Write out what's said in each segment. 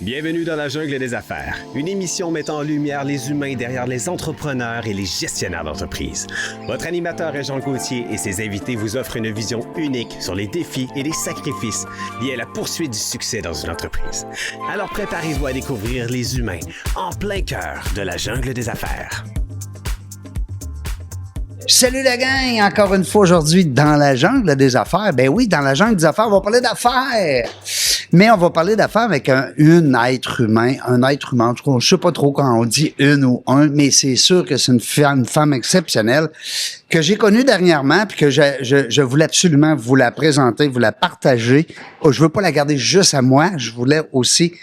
Bienvenue dans la jungle des affaires, une émission mettant en lumière les humains derrière les entrepreneurs et les gestionnaires d'entreprise. Votre animateur est Jean Gauthier et ses invités vous offrent une vision unique sur les défis et les sacrifices liés à la poursuite du succès dans une entreprise. Alors préparez-vous à découvrir les humains en plein cœur de la jungle des affaires. Salut la gang, encore une fois aujourd'hui dans la jungle des affaires. Ben oui, dans la jungle des affaires, on va parler d'affaires. Mais on va parler d'affaires avec un être humain. Je sais pas trop quand on dit une ou un, mais c'est sûr que c'est une femme exceptionnelle que j'ai connue dernièrement puis que je voulais absolument vous la présenter, vous la partager. Je veux pas la garder juste à moi. Je voulais aussi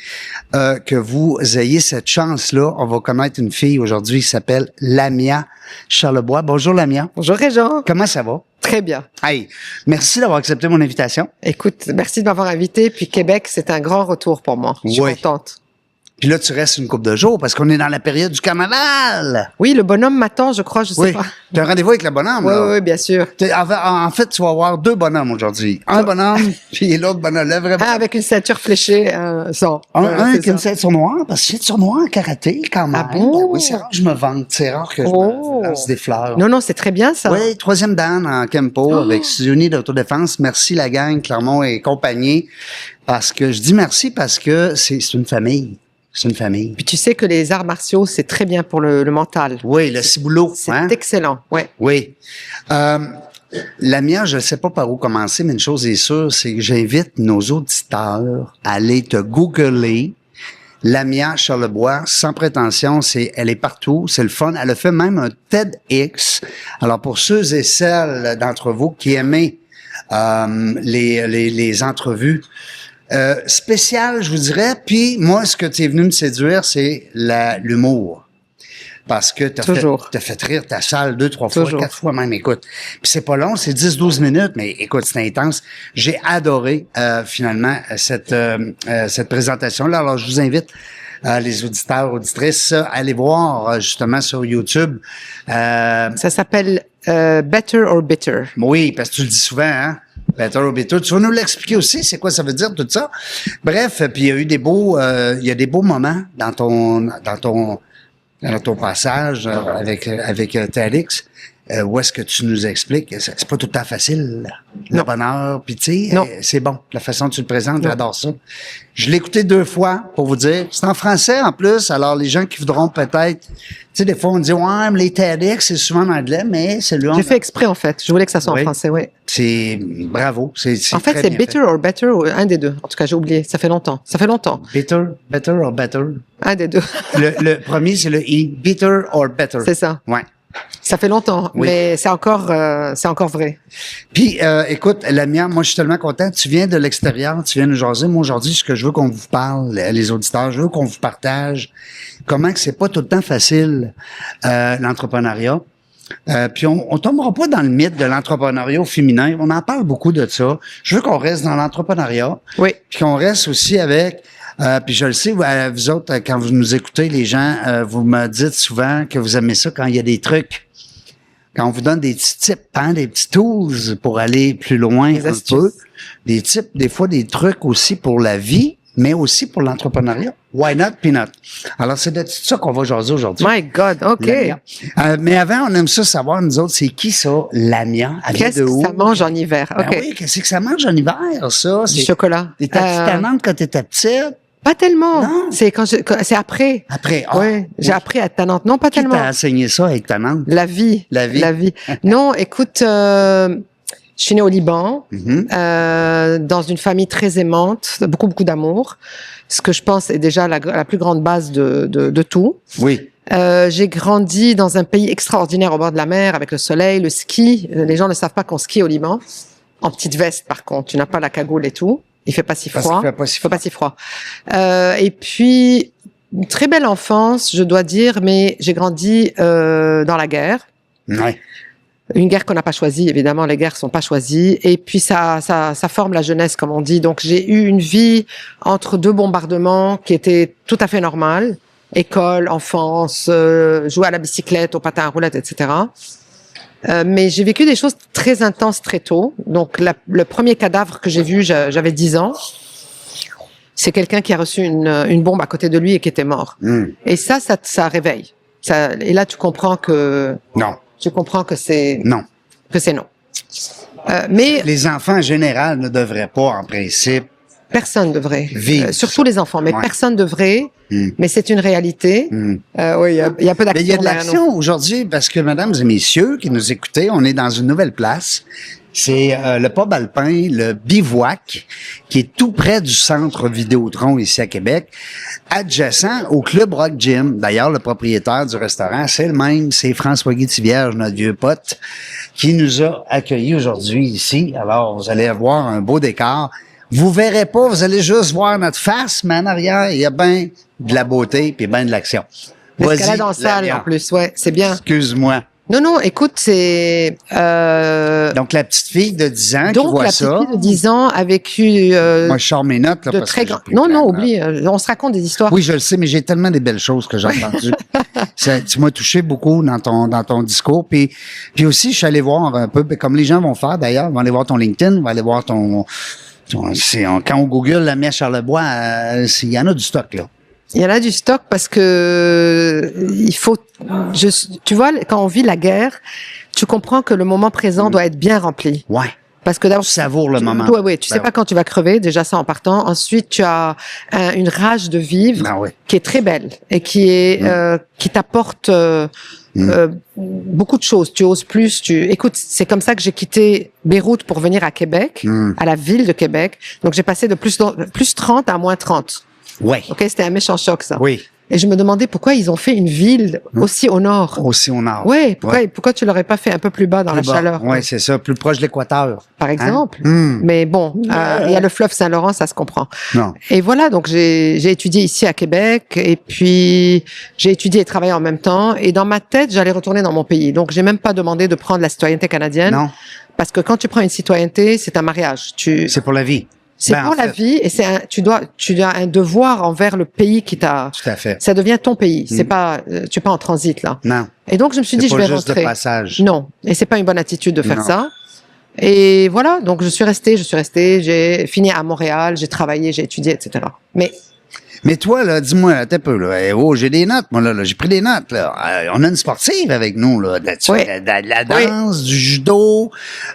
que vous ayez cette chance-là. On va connaître une fille aujourd'hui qui s'appelle Lamia Charlebois. Bonjour Lamia. Bonjour Réjean. Comment ça va? Très bien. Hey, merci d'avoir accepté mon invitation. Écoute, merci de m'avoir invité. Puis Québec, c'est un grand retour pour moi. Je suis contente. Puis là, tu restes une couple de jours parce qu'on est dans la période du carnaval. Oui, le bonhomme m'attend, je crois, je sais pas. Tu as un rendez-vous avec le bonhomme, là. Oui, bien sûr. En fait, tu vas avoir deux bonhommes aujourd'hui. Un bonhomme, puis l'autre bonhomme. Le vrai bonhomme. Avec une ceinture fléchée, sans. Un avec une ceinture noire, parce que c'est ceinture noire en karaté, quand même. Ah bon? Ben oui, c'est rare que je me vante. C'est rare que je me lance des fleurs. Non, c'est très bien, ça. Oui, troisième dan en Kempo avec Suzuni d'Autodéfense. Merci la gang, Clermont et compagnie. Parce que je dis merci parce que c'est une famille. C'est une famille. Puis tu sais que les arts martiaux, c'est très bien pour le mental. Oui, le ciboulot. C'est excellent, ouais. Oui. Lamia, je ne sais pas par où commencer, mais une chose est sûre, c'est que j'invite nos auditeurs à aller te googler. Lamia Charlebois, sans prétention, elle est partout, c'est le fun. Elle a fait même un TEDx. Alors, pour ceux et celles d'entre vous qui aimez les entrevues, spécial, je vous dirais. Puis moi, ce que tu es venu me séduire, c'est l'humour. Parce que t'as fait rire ta salle 2, 3 fois, 4 fois même, écoute. Puis c'est pas long, c'est 10-12 minutes, mais écoute, c'est intense. J'ai adoré, finalement, cette présentation-là. Alors, je vous invite, les auditeurs, auditrices, à aller voir, justement, sur YouTube. Ça s'appelle Better or Bitter. Oui, parce que tu le dis souvent, hein? Better or bitter. Tu vas nous l'expliquer aussi, c'est quoi ça veut dire, tout ça? Bref, puis il y a eu des beaux moments dans ton passage avec TEDx, où est-ce que tu nous expliques? C'est pas tout le temps facile, le bonheur, puis tu sais, c'est bon, la façon dont tu le présentes, j'adore ça. Je l'ai écouté 2 fois, pour vous dire. C'est en français, en plus, alors les gens qui voudront peut-être, tu sais, des fois, on dit, ouais, mais les TEDx, c'est souvent en anglais, mais c'est lui. J'ai fait exprès, en fait. Je voulais que ça soit en français, oui. C'est, bravo. En fait, c'est Bitter or Better, un des deux. En tout cas, j'ai oublié. Ça fait longtemps. Better or better? Un des deux. le premier, c'est le I. Bitter or better. C'est ça. Ouais. Ça fait longtemps, mais c'est encore vrai. Puis, écoute, Lamia, moi, je suis tellement content. Tu viens de l'extérieur, tu viens nous jaser. Moi, aujourd'hui, ce que je veux qu'on vous parle, les auditeurs, je veux qu'on vous partage comment que c'est pas tout le temps facile, l'entrepreneuriat. Puis on tombera pas dans le mythe de l'entrepreneuriat féminin. On en parle beaucoup de ça. Je veux qu'on reste dans l'entrepreneuriat. Oui. Puis qu'on reste aussi avec... puis je le sais, vous autres, quand vous nous écoutez, les gens, vous me dites souvent que vous aimez ça quand il y a des trucs. Quand on vous donne des petits tips, hein, des petits tools pour aller plus loin un peu. Des tips, des fois des trucs aussi pour la vie, mais aussi pour l'entrepreneuriat. Why not, peanut? Alors, c'est de tout ça qu'on va jaser aujourd'hui. My God, OK. Mais avant, on aime ça savoir, nous autres, c'est qui ça, Lamia? Qu'est-ce que ça mange en hiver? Ben oui, qu'est-ce que ça mange en hiver, ça? Du chocolat. T'étais-tu tannante quand t'étais petite? Pas tellement. Non. C'est c'est après. Après. Oui, j'ai appris à être tannante. Non, pas tellement. Qui t'a enseigné ça, être tannante? La vie. Non, écoute, je suis née au Liban, dans une famille très aimante, beaucoup d'amour. Ce que je pense est déjà la plus grande base de tout. Oui. J'ai grandi dans un pays extraordinaire au bord de la mer, avec le soleil, le ski. Les gens ne savent pas qu'on skie au Liban. En petite veste, par contre. Tu n'as pas la cagoule et tout. Il fait pas si froid. Il fait pas si froid. Et puis, une très belle enfance, je dois dire, mais j'ai grandi dans la guerre. Ouais. Une guerre qu'on n'a pas choisie, évidemment, les guerres sont pas choisies. Et puis ça forme la jeunesse, comme on dit. Donc j'ai eu une vie entre 2 bombardements qui était tout à fait normale. École, enfance, jouer à la bicyclette, au patin à roulettes, etc. Mais j'ai vécu des choses très intenses très tôt. Donc le premier cadavre que j'ai vu, j'avais 10 ans. c'est quelqu'un qui a reçu une bombe à côté de lui et qui était mort. Et ça réveille. Et là, tu comprends que... Non. Tu comprends que c'est... Non. Que c'est non. Mais... Les enfants, en général, ne devraient pas, en principe... Personne devrait. Vivre surtout les enfants. Mais personne devrait. Mais c'est une réalité. Oui, il y a peu d'action. Mais il y a de l'action aujourd'hui parce que, mesdames et messieurs qui nous écoutez, on est dans une nouvelle place. C'est le pub alpin, le Bivouac, qui est tout près du centre Vidéotron ici à Québec, adjacent au Club Rock Gym. D'ailleurs, le propriétaire du restaurant, c'est le même, c'est François-Guy Tivierge, notre vieux pote, qui nous a accueillis aujourd'hui ici. Alors, vous allez avoir un beau décor. Vous verrez pas, vous allez juste voir notre face, mais en arrière, il y a bien de la beauté puis bien de l'action. L'escalade en salle, en plus, ouais, c'est bien. Excuse-moi. Non, écoute, c'est... Donc, la petite fille de 10 ans qui voit ça... Donc, la petite fille de 10 ans a vécu... Moi, je sors mes notes, là, de parce très que grand... Non, oublie, on se raconte des histoires. Oui, je le sais, mais j'ai tellement des belles choses que j'ai entendues. Tu m'as touché beaucoup dans ton discours. Puis aussi, je suis allé voir un peu, comme les gens vont faire, d'ailleurs, ils vont aller voir ton LinkedIn, ils vont aller voir quand on Google la mère Charlebois, il y en a du stock, là. Il y en a du stock parce que tu vois, quand on vit la guerre, tu comprends que le moment présent doit être bien rempli. Ouais. Parce que d'abord, tu savoures le moment. Oui, tu sais pas quand tu vas crever, déjà ça en partant. Ensuite, tu as une rage de vivre qui est très belle et qui t'apporte beaucoup de choses. Tu oses plus. Écoute, c'est comme ça que j'ai quitté Beyrouth pour venir à Québec, à la ville de Québec. Donc j'ai passé de plus 30 à moins 30. Ouais. Ok, c'était un méchant choc ça. Oui. Et je me demandais pourquoi ils ont fait une ville aussi au nord. Aussi au nord. Ouais, pourquoi tu l'aurais pas fait un peu plus bas dans la chaleur? Oui, c'est ça, plus proche de l'équateur. Par exemple. Mais bon, il y a le fleuve Saint-Laurent, ça se comprend. Non. Et voilà, donc j'ai étudié ici à Québec et puis j'ai étudié et travaillé en même temps. Et dans ma tête, j'allais retourner dans mon pays. Donc j'ai même pas demandé de prendre la citoyenneté canadienne. Non. Parce que quand tu prends une citoyenneté, c'est un mariage. C'est pour la vie. C'est pour la vie et tu as un devoir envers le pays qui t'a. Tout à fait. Ça devient ton pays. C'est pas, tu es pas en transit là. Non. Et donc je me suis dit, je vais rentrer. C'est pas juste de passage. Non. Et c'est pas une bonne attitude de faire ça. Et voilà. Donc je suis restée. J'ai fini à Montréal. J'ai travaillé, j'ai étudié, etc. Mais toi, là, dis-moi, t'es peu, là. J'ai des notes, moi, là. J'ai pris des notes, là. On a une sportive avec nous, là. De la danse, du judo.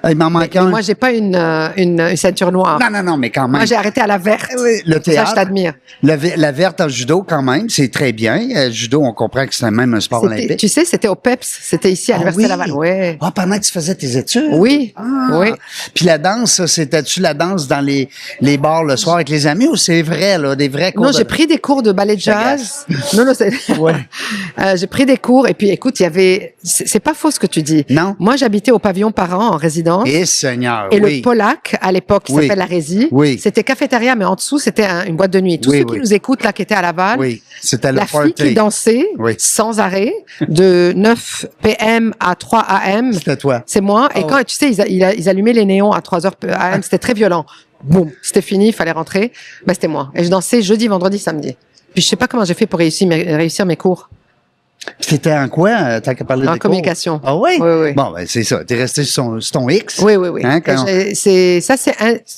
Il m'en manque un. Moi, j'ai pas une ceinture noire. Non, mais quand même. Moi, j'ai arrêté à la verte. Oui, le théâtre. Ça, je t'admire. La verte en judo, quand même, c'est très bien. Judo, on comprend que c'est même un sport olympique. Tu sais, c'était au PEPS. C'était ici à l'Université Laval. Ouais. Ah, pendant que tu faisais tes études? Oui. Oui. Puis la danse, ça, c'était-tu la danse dans les bars le soir avec les amis ou c'est vrai, là, des vrais cours? Non, j'ai pris des cours de ballet jazz. Non, c'est... Ouais. J'ai pris des cours et puis écoute, il y avait... C'est pas faux ce que tu dis. Non. Moi, j'habitais au pavillon Parent en résidence. Et Seigneur, et le Polac, à l'époque, qui s'appelle la Résie. Oui. C'était cafétéria, mais en dessous, c'était une boîte de nuit. Tous ceux qui nous écoutent, là, qui étaient à Laval. Oui. C'était la fille qui dansait sans arrêt de 9 p.m. à 3 a.m. C'était toi. C'est moi. Et quand, tu sais, ils allumaient les néons à 3 heures a.m., c'était très violent. Boum, c'était fini, il fallait rentrer. Ben, c'était moi. Et je dansais jeudi, vendredi, samedi. Puis je sais pas comment j'ai fait pour réussir mes cours. C'était en quoi? T'as qu'à parler de communication. Ah oui? Oui. Bon, ben c'est ça. T'es resté sur ton X. Oui. Hein,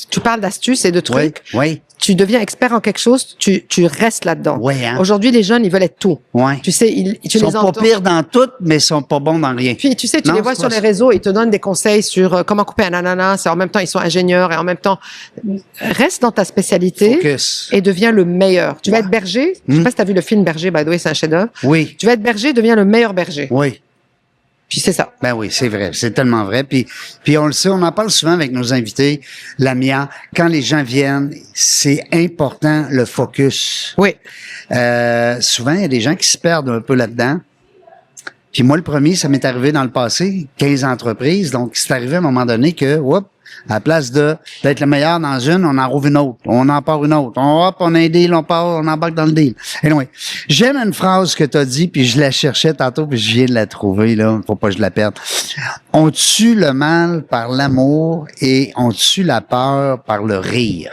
tu parles d'astuces et de trucs. Oui. Tu deviens expert en quelque chose, tu restes là-dedans. Oui, hein? Aujourd'hui, les jeunes, ils veulent être tout. Oui. Tu sais, ils sont pas pires dans tout, mais ils sont pas bons dans rien. Puis, tu sais, tu les vois sur les réseaux, ils te donnent des conseils sur comment couper un ananas, et en même temps, ils sont ingénieurs, et en même temps, reste dans ta spécialité. Focus. Et deviens le meilleur. Tu vas être berger. Je sais pas si t'as vu le film Berger, by the way, c'est un chef-d'œuvre. Oui. Tu vas être berger, deviens le meilleur berger. Oui. Puis c'est ça. Ben oui, c'est vrai. C'est tellement vrai. Puis on le sait, on en parle souvent avec nos invités. Lamia, quand les gens viennent, c'est important le focus. Oui. Souvent, il y a des gens qui se perdent un peu là-dedans. Puis moi, le premier, ça m'est arrivé dans le passé, 15 entreprises. Donc, c'est arrivé à un moment donné que, à la place d'être le meilleur dans une, on en rouvre une autre. On en part une autre. On a un deal, on embarque dans le deal. Anyway, j'aime une phrase que tu as dit, puis je la cherchais tantôt, puis je viens de la trouver, là. Faut pas que je la perde. On tue le mal par l'amour et on tue la peur par le rire.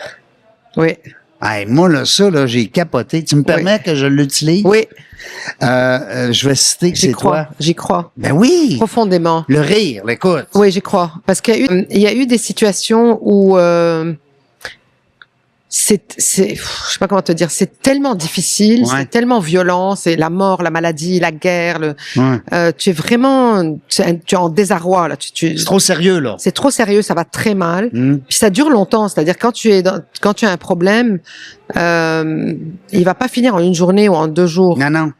Oui. Hey, moi, là, ça, là, j'ai capoté. Tu me permets que je l'utilise? Oui. Je vais citer que c'est toi. J'y crois. Ben oui. Profondément. Le rire, écoute. Oui, j'y crois. Parce qu'il y a eu des situations où je sais pas comment te dire, c'est tellement difficile, c'est tellement violent, c'est la mort, la maladie, la guerre, tu es vraiment, tu es en désarroi, là. C'est trop sérieux, là. C'est trop sérieux, ça va très mal. Puis ça dure longtemps, c'est-à-dire quand tu as un problème, il va pas finir en une journée ou en 2 jours. Non.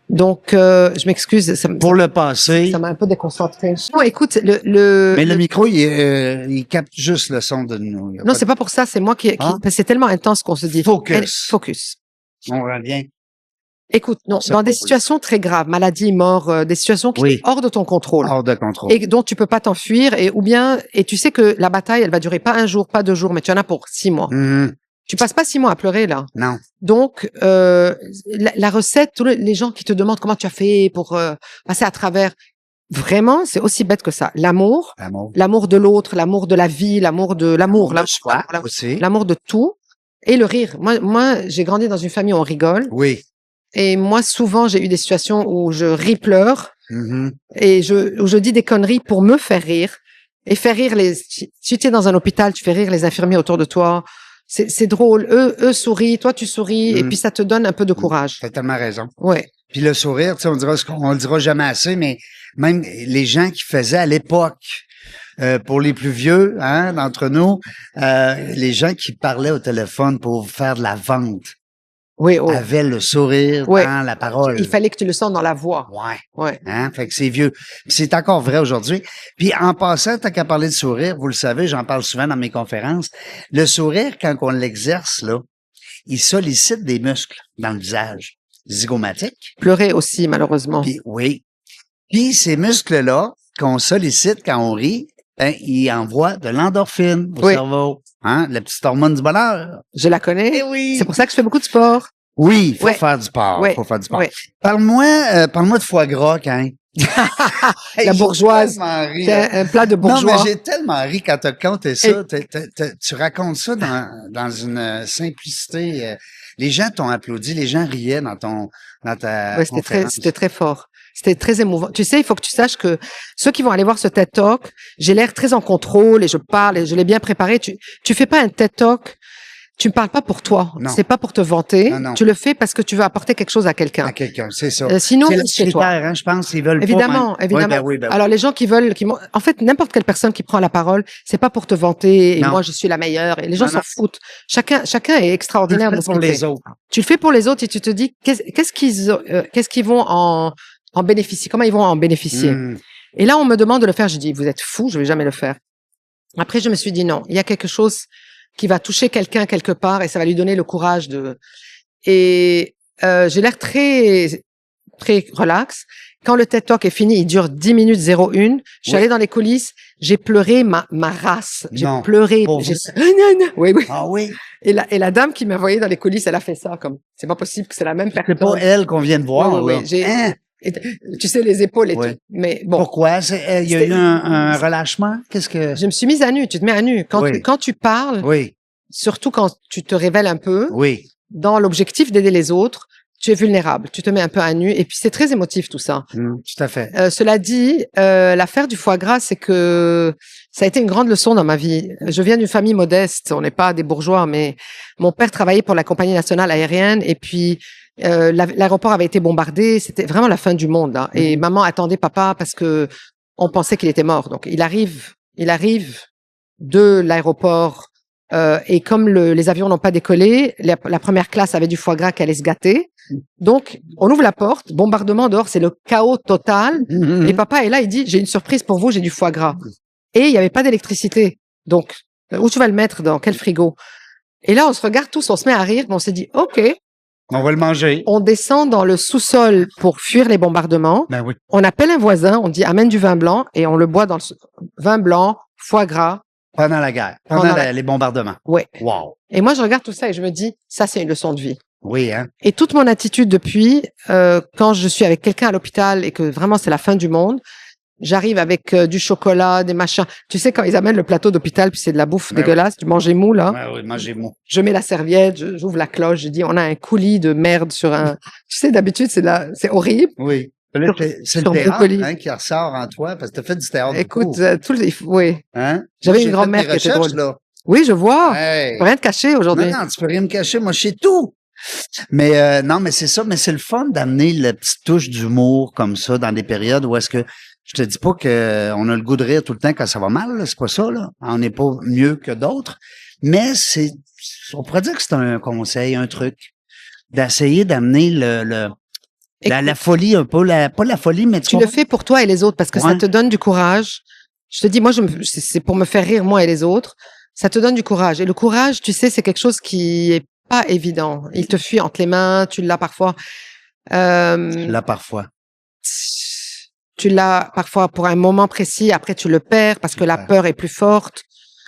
Donc, je m'excuse. Pour le passé. Ça m'a un peu déconcentré. Non, écoute, Mais le micro, il capte juste le son de nous. Non, c'est pas pour ça. C'est moi qui c'est tellement intense qu'on se dit. Focus. On revient. Écoute, non, dans des situations très graves, maladie, mort, des situations qui sont hors de ton contrôle. Hors de contrôle. Et dont tu peux pas t'enfuir et tu sais que la bataille, elle va durer pas 1 jour, pas 2 jours, mais tu en as pour 6 mois. Tu passes pas 6 mois à pleurer, là. Non. Donc, la recette, tous les gens qui te demandent comment tu as fait pour passer à travers, vraiment, c'est aussi bête que ça. L'amour de l'autre, l'amour de la vie, l'amour de tout, et le rire. Moi, j'ai grandi dans une famille où on rigole. Oui. Et moi, souvent, j'ai eu des situations où je ris, pleure, et où je dis des conneries pour me faire rire, et faire rire si tu es dans un hôpital, tu fais rire les infirmiers autour de toi. C'est drôle. Eux sourient, toi tu souris, et puis ça te donne un peu de courage. T'as tellement raison. Ouais. Puis le sourire, tu sais, on le dira jamais assez, mais même les gens qui faisaient à l'époque, pour les plus vieux, d'entre nous, les gens qui parlaient au téléphone pour faire de la vente. Avaient le sourire dans la parole. Il fallait que tu le sentes dans la voix. Ouais. Fait que c'est vieux. C'est encore vrai aujourd'hui. Puis en passant, t'as qu'à parler de sourire, vous le savez, j'en parle souvent dans mes conférences. Le sourire, quand on l'exerce, là, il sollicite des muscles dans le visage. Zygomatiques. Pleurer aussi, malheureusement. Puis ces muscles-là, qu'on sollicite quand on rit, ils envoient de l'endorphine au cerveau. La petite hormone du bonheur. Je la connais. Eh oui. C'est pour ça que je fais beaucoup de sport. Oui, faut faire du sport. Faut faire du sport. Parle-moi de foie gras, quand. La bourgeoise. Un plat de bourgeois. Non, mais j'ai tellement ri quand t'as compté ça. Tu racontes ça dans une simplicité. Les gens t'ont applaudi, les gens riaient dans ta conférence. C'était très fort. C'était très émouvant. Tu sais, il faut que tu saches que ceux qui vont aller voir ce TED Talk, j'ai l'air très en contrôle et je parle et je l'ai bien préparé. Tu fais pas un TED Talk, tu ne parles pas pour toi. C'est pas pour te vanter. Non. Tu le fais parce que tu veux apporter quelque chose à quelqu'un. À quelqu'un, c'est ça. Sinon, c'est chez toi. Je pense, ils veulent évidemment. Oui. Alors, les gens en fait, n'importe quelle personne qui prend la parole, c'est pas pour te vanter et moi, je suis la meilleure. Et les gens s'en foutent. Chacun est extraordinaire dans son pour les autres. Tu le fais pour les autres et tu te dis, qu'est-ce qu'ils vont en bénéficier? Comment ils vont en bénéficier? Et là, on me demande de le faire. Je dis, vous êtes fous, je vais jamais le faire. Après, je me suis dit, non, il y a quelque chose qui va toucher quelqu'un quelque part et ça va lui donner le courage j'ai l'air très, très relax. Quand le TED Talk est fini, il dure 10 minutes 01. Je suis allée dans les coulisses, j'ai pleuré ma race. J'ai pleuré. Oui. Ah oui. Et la dame qui m'a envoyé dans les coulisses, elle a fait ça comme, c'est pas possible que c'est la même personne. C'est pas elle qu'on vient de voir. Oui. Tu sais, les épaules et tout. Mais bon. Pourquoi? Il y a eu un relâchement? Je me suis mise à nu. Tu te mets à nu. Quand tu parles. Surtout quand tu te révèles un peu. Dans l'objectif d'aider les autres, tu es vulnérable. Tu te mets un peu à nu. Et puis, c'est très émotif, tout ça. Tout à fait. Cela dit, l'affaire du foie gras, c'est que ça a été une grande leçon dans ma vie. Je viens d'une famille modeste. On n'est pas des bourgeois, mais mon père travaillait pour la compagnie nationale aérienne. Et puis, l'aéroport avait été bombardé. C'était vraiment la fin du monde, là. Et maman attendait papa parce que on pensait qu'il était mort. Donc, il arrive de l'aéroport. Et comme les avions n'ont pas décollé, la première classe avait du foie gras qui allait se gâter. Donc, on ouvre la porte, bombardement dehors, c'est le chaos total. Et papa est là, il dit, j'ai une surprise pour vous, j'ai du foie gras. Et il n'y avait pas d'électricité. Donc, où tu vas le mettre? Dans quel frigo? Et là, on se regarde tous, on se met à rire, on s'est dit, OK. On va le manger. On descend dans le sous-sol pour fuir les bombardements. Ben oui. On appelle un voisin, on dit, amène du vin blanc, et on le boit dans le vin blanc, foie gras. Pendant la guerre, pendant les bombardements. Oui. Wow. Et moi, je regarde tout ça et je me dis, ça, c'est une leçon de vie. Oui, hein. Et toute mon attitude depuis, quand je suis avec quelqu'un à l'hôpital et que vraiment c'est la fin du monde, j'arrive avec du chocolat, des machins. Tu sais, quand ils amènent le plateau d'hôpital, puis c'est de la bouffe dégueulasse, du manger mou, là. Oui, manger mou. Je mets la serviette, j'ouvre la cloche, je dis, on a un coulis de merde sur un... Tu sais, d'habitude, c'est horrible. Oui. C'est le théâtre qui ressort en toi, parce que tu as fait du théâtre. Écoute, oui. Hein? J'avais une grand-mère qui était drôle. Là. Oui, je vois. Hey. Rien de caché aujourd'hui. Non, tu peux rien me cacher. Moi, je sais tout. Mais non, mais c'est ça. Mais c'est le fun d'amener la petite touche d'humour comme ça dans des périodes où est-ce que je te dis pas que on a le goût de rire tout le temps quand ça va mal. Là, c'est pas ça. Là. On n'est pas mieux que d'autres. Mais on pourrait dire que c'est un conseil, un truc d'essayer d'amener la folie un peu, pas la folie, mais tu le fais pour toi et les autres parce que ça te donne du courage. Je te dis, moi, c'est pour me faire rire moi et les autres. Ça te donne du courage. Et le courage, tu sais, c'est quelque chose qui est pas évident. Il te fuit entre les mains. Tu l'as parfois. Tu l'as parfois pour un moment précis. Après, tu le perds parce que la peur est plus forte.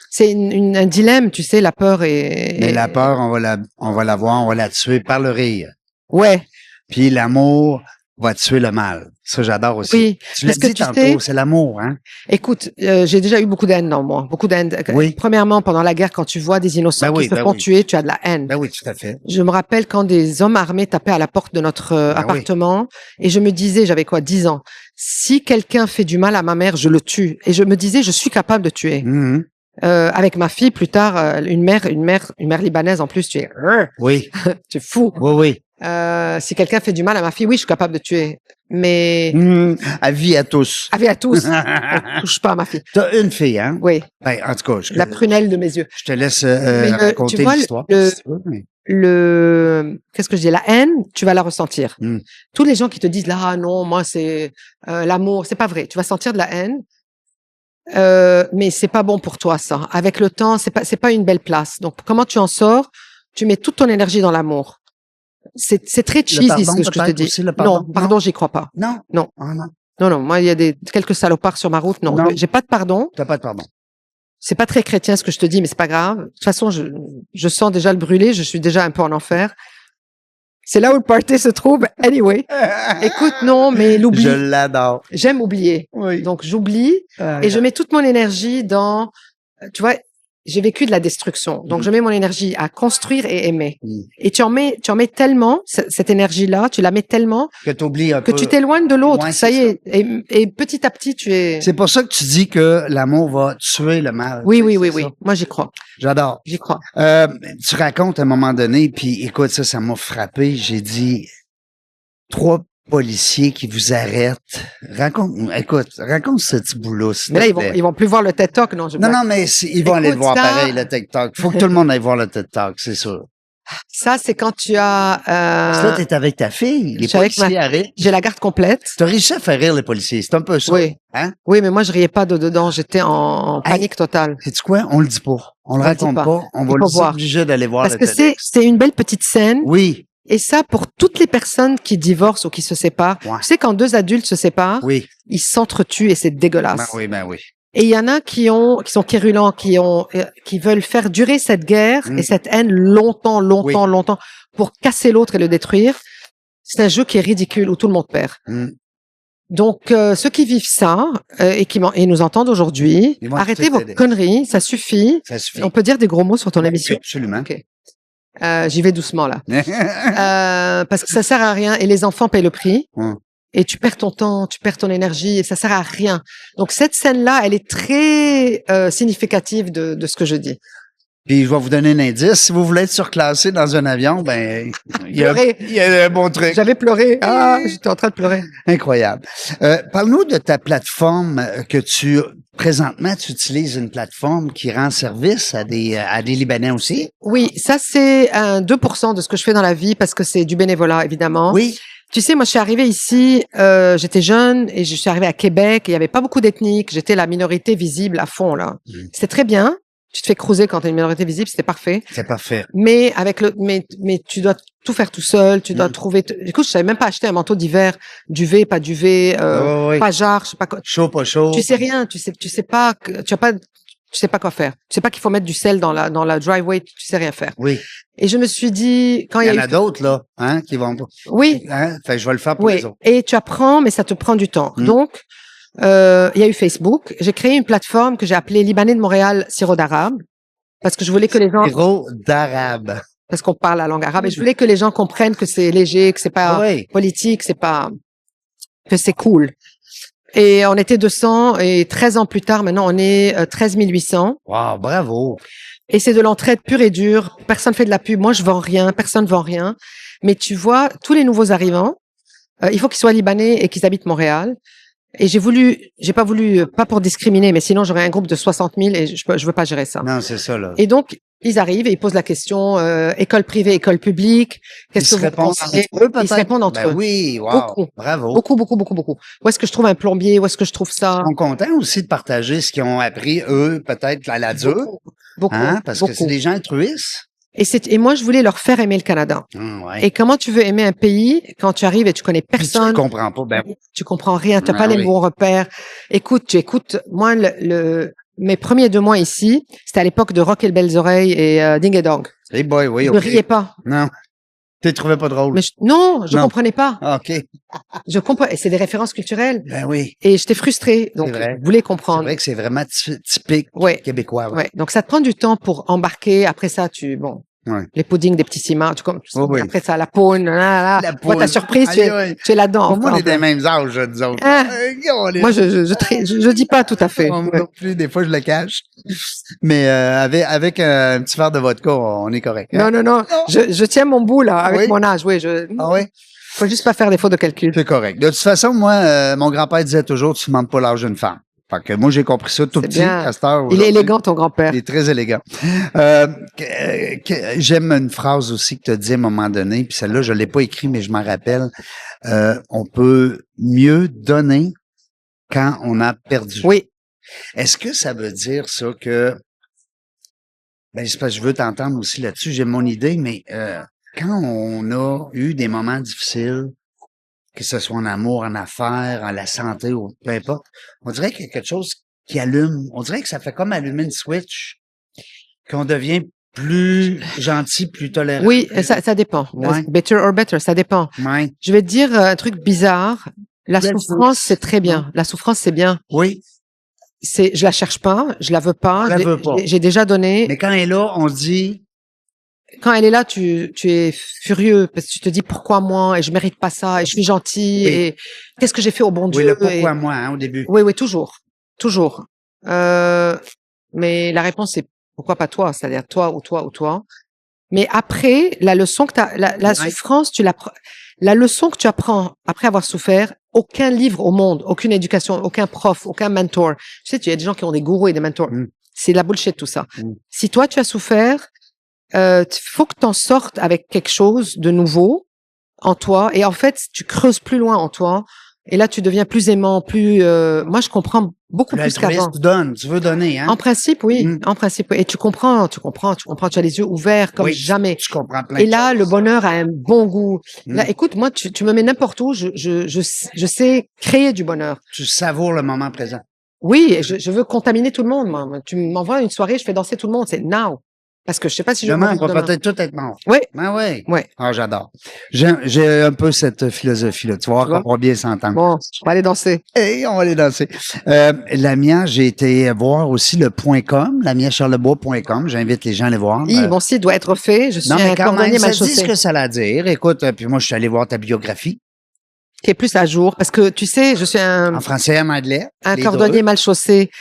C'est un dilemme, tu sais. La peur est. Mais la peur, on va la voir, on va la tuer par le rire. Ouais. Puis l'amour va tuer le mal. Ça, j'adore aussi. Oui. Tu l'as dit tantôt, c'est l'amour, hein? Écoute, j'ai déjà eu beaucoup de haine dans moi. Beaucoup de haine. Oui. Premièrement, pendant la guerre, quand tu vois des innocents qui se font tuer, tu as de la haine. Ben oui, tout à fait. Je me rappelle quand des hommes armés tapaient à la porte de notre appartement et je me disais, j'avais 10 ans, si quelqu'un fait du mal à ma mère, je le tue. Et je me disais, je suis capable de tuer. Mm-hmm. Avec ma fille, plus tard, une mère libanaise en plus, tu es, oui. tu es fou. Oui, oui. Si quelqu'un fait du mal à ma fille, oui, je suis capable de tuer. Mais. Avis à tous. Avis à tous. On touche pas à ma fille. T'as une fille, hein? Oui. Ben, en tout cas. La prunelle de mes yeux. Je te laisse raconter l'histoire. Qu'est-ce que je dis? La haine, tu vas la ressentir. Tous les gens qui te disent, là, ah non, moi, c'est l'amour, c'est pas vrai. Tu vas sentir de la haine. Mais c'est pas bon pour toi, ça. Avec le temps, c'est pas une belle place. Donc, comment tu en sors? Tu mets toute ton énergie dans l'amour. C'est très cheesy ce que je te dis. Non, pardon, j'y crois pas. Non. Non. Ah, non. Non, moi, il y a quelques salopards sur ma route. Non. J'ai pas de pardon. T'as pas de pardon. C'est pas très chrétien ce que je te dis, mais c'est pas grave. De toute façon, je sens déjà le brûler. Je suis déjà un peu en enfer. C'est là où le party se trouve. Anyway. Écoute, non, mais l'oubli. Je l'adore. J'aime oublier. Oui. Donc, j'oublie et je mets toute mon énergie dans, tu vois, j'ai vécu de la destruction. Donc, je mets mon énergie à construire et aimer. Et tu en mets tellement, cette énergie-là, tu la mets tellement que t'oublies un peu. Que tu t'éloignes de l'autre. Ouais, ça y est. Et petit à petit, tu es. C'est pour ça que tu dis que l'amour va tuer le mal. Oui. Moi, j'y crois. J'adore. J'y crois. Tu racontes à un moment donné, puis écoute, ça m'a frappé. J'ai dit 3 policiers qui vous arrêtent. Raconte ce petit bout-là. Mais là, ils vont plus voir le TED Talk, non? Non, mais ils vont aller le voir pareil, le TED Talk. Faut que tout le monde aille voir le TED Talk, c'est sûr. Ça, c'est quand tu as... Là, t'es avec ta fille. Les policiers arrêtent. J'ai la garde complète. T'as réussi à faire rire les policiers. C'est un peu ça. Oui. Hein? Oui, mais moi, je riais pas de dedans. J'étais en panique totale. Sais-tu quoi? On le dit pas. On le raconte pas. On va le obliger d'aller voir le TED Talk. Parce que c'est une belle petite scène. Oui. Et ça, pour toutes les personnes qui divorcent ou qui se séparent, tu sais, quand 2 adultes se séparent, ils s'entretuent et c'est dégueulasse. Ben oui. Et il y en a qui sont quérulents, qui veulent faire durer cette guerre et cette haine longtemps pour casser l'autre et le détruire. C'est un jeu qui est ridicule où tout le monde perd. Donc, ceux qui vivent ça et nous entendent aujourd'hui, arrêtez vos conneries, ça suffit. On peut dire des gros mots sur ton émission. Absolument. Okay. J'y vais doucement là. Parce que ça sert à rien et les enfants payent le prix. Et tu perds ton temps, tu perds ton énergie et ça sert à rien. Donc cette scène-là, elle est très significative de ce que je dis. Puis je vais vous donner un indice. Si vous voulez être surclassé dans un avion, ben il y a un bon truc. J'avais pleuré. J'étais en train de pleurer. Incroyable. Parle-nous de ta plateforme que présentement, tu utilises une plateforme qui rend service à des Libanais aussi. Oui, ça c'est 2% de ce que je fais dans la vie parce que c'est du bénévolat évidemment. Oui. Tu sais, moi, je suis arrivée ici, j'étais jeune et je suis arrivée à Québec. Et il y avait pas beaucoup d'ethniques. J'étais la minorité visible à fond là. C'était très bien. Tu te fais cruiser quand t'es une minorité visible, c'était parfait. C'est parfait. Mais mais tu dois tout faire tout seul. Tu dois trouver. Écoute, je savais même pas acheter un manteau d'hiver, duvet, pas duvet, pas jarre, je sais pas quoi. Chaud, pas chaud. Tu sais rien. Tu sais pas quoi faire. Tu sais pas qu'il faut mettre du sel dans la driveway. Tu sais rien faire. Oui. Et je me suis dit, quand il y en a d'autres, là, hein, qui vont pas. Oui. Hein? Fait que je vais le faire pour les autres. Et tu apprends, mais ça te prend du temps. Donc, il y a eu Facebook. J'ai créé une plateforme que j'ai appelée Libanais de Montréal Sirop d'arabe. Parce que je voulais que les gens. Sirop d'arabe. Parce qu'on parle la langue arabe. Et je voulais que les gens comprennent que c'est léger, que c'est pas politique, que c'est cool. Et on était 200 et 13 ans plus tard, maintenant on est 13 800. Wow, bravo. Et c'est de l'entraide pure et dure. Personne fait de la pub. Moi, je vends rien. Personne vend rien. Mais tu vois, tous les nouveaux arrivants, il faut qu'ils soient libanais et qu'ils habitent Montréal. Et j'ai pas voulu, pas pour discriminer, mais sinon j'aurais un groupe de 60 000 et je veux pas gérer ça. Non, c'est ça, là. Et donc, ils arrivent et ils posent la question, école privée, école publique, qu'est-ce que vous pensez? Ils se répondent entre eux. Oui, wow. Beaucoup. Bravo. Beaucoup. Où est-ce que je trouve un plombier? Où est-ce que je trouve ça? Ils sont contents aussi de partager ce qu'ils ont appris, eux, peut-être à la dure. Beaucoup. Parce que c'est des gens altruistes. Et moi, je voulais leur faire aimer le Canada. Ouais. Et comment tu veux aimer un pays quand tu arrives et tu connais personne? Tu comprends pas. Tu comprends rien. T'as pas les bons repères. Écoute, moi, mes premiers 2 mois ici, c'était à l'époque de Rock et les Belles Oreilles et Ding et Dong. Hey boy, oui, Je ne riais pas. Non. Tu les trouvais pas drôles? Mais je comprenais pas. Ah, OK. Je comprends. Et c'est des références culturelles. Ben oui. Et j'étais frustrée. Donc, je voulais comprendre. C'est vrai que c'est vraiment typique québécois. Ouais. Donc, ça te prend du temps pour embarquer. Après ça, les puddings des petits ciments, après ça, la paune, Moi, ta surprise, tu es là-dedans. Pour moi, on est des mêmes âges, disons. Moi, je dis pas tout à fait. Non plus, des fois, je le cache. Mais avec un petit verre de vodka, on est correct. Hein? Non. Je tiens mon bout, là, avec mon âge. Oui, Ah oui? Faut juste pas faire des fautes de calcul. C'est correct. De toute façon, moi, mon grand-père disait toujours, tu ne demandes pas l'âge d'une femme. Fait que moi, j'ai compris ça tout petit. À cette heure, il est élégant, ton grand-père. Il est très élégant. J'aime une phrase aussi que tu as dit à un moment donné, puis celle-là, je l'ai pas écrit, mais je m'en rappelle. On peut mieux donner quand on a perdu. Oui. Est-ce que ça veut dire ça que... je veux t'entendre aussi là-dessus, j'ai mon idée, mais quand on a eu des moments difficiles, que ce soit en amour, en affaires, en la santé ou peu importe, on dirait qu'il y a quelque chose qui allume. On dirait que ça fait comme allumer une switch, qu'on devient plus gentil, plus tolérant. Oui, ça dépend. Ouais. Better or better, ça dépend. Ouais. Je vais te dire un truc bizarre. La souffrance, c'est très bien. La souffrance, c'est bien. Oui. Je la cherche pas, je la veux pas. Je la veux pas. J'ai déjà donné. Mais quand elle est là, on se dit... Quand elle est là, tu es furieux parce que tu te dis pourquoi moi et je mérite pas ça et je suis gentil et qu'est-ce que j'ai fait au bon Dieu. Oui, le pourquoi moi, au début. Oui, toujours. Mais la réponse c'est pourquoi pas toi, c'est-à-dire toi ou toi ou toi. Mais après, la leçon que la souffrance, la leçon que tu apprends après avoir souffert, aucun livre au monde, aucune éducation, aucun prof, aucun mentor. Tu sais, il y a des gens qui ont des gourous et des mentors. C'est de la bullshit tout ça. Si toi tu as souffert, faut que t'en sortes avec quelque chose de nouveau en toi. Et en fait, tu creuses plus loin en toi. Et là, tu deviens plus aimant, plus... moi, je comprends beaucoup plus qu'avant. Tu veux donner, hein? En principe, oui. En principe, oui. Et tu comprends. Tu as les yeux ouverts comme jamais. Je comprends plein. Et là, le bonheur a un bon goût. Là, écoute, moi, tu me mets n'importe où. Je sais créer du bonheur. Tu savoures le moment présent. Oui, je veux contaminer tout le monde. Moi. Tu m'envoies une soirée, je fais danser tout le monde. C'est now. Parce que je sais pas si demain, on va peut-être tout être mort. Oui. Ah oui. Oui. Ah, j'adore. J'ai un peu cette philosophie-là. Tu vois, on va bien s'entendre. Bon, on va aller danser. Hey, on va aller danser. Lamia, j'ai été voir aussi le .com, lamiacharlebois.com. J'invite les gens à aller voir. Oui, mon site doit être fait. Je suis un cordonnier mal chaussé. Ça dit ce que ça a à dire. Écoute, puis moi, je suis allé voir ta biographie. Qui est plus à jour. Parce que, tu sais, je suis en français, en anglais. Un cordonnier mal chaussé.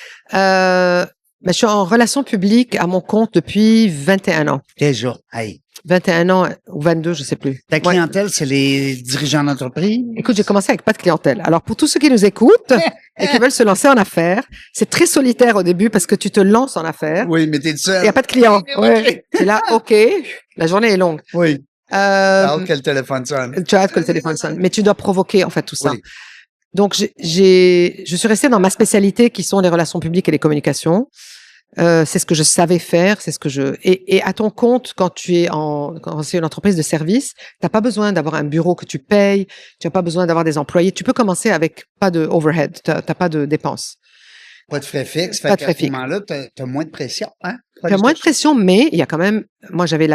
Mais je suis en relation publique à mon compte depuis 21 ans. Déjà, hey. 21 ans ou 22, je sais plus. Ta clientèle, c'est les dirigeants d'entreprise? Écoute, j'ai commencé avec pas de clientèle. Alors, pour tous ceux qui nous écoutent et qui veulent se lancer en affaires, c'est très solitaire au début parce que tu te lances en affaires. Oui, mais t'es seul. Il n'y a pas de clients. Ouais. C'est là, OK. La journée est longue. Oui. Hâte que le téléphone sonne. Tu as hâte que le téléphone sonne. Mais tu dois provoquer, en fait, tout ça. Oui. Donc, je suis restée dans ma spécialité qui sont les relations publiques et les communications. C'est ce que je savais faire, c'est ce que et à ton compte, quand c'est une entreprise de service, t'as pas besoin d'avoir un bureau que tu payes, tu as pas besoin d'avoir des employés, tu peux commencer avec pas de overhead, t'as pas de dépenses. Pas de frais fixes, pas de frais fixes. À ce moment-là, t'as moins de pression, hein? T'as moins de pression, mais il y a quand même, moi j'avais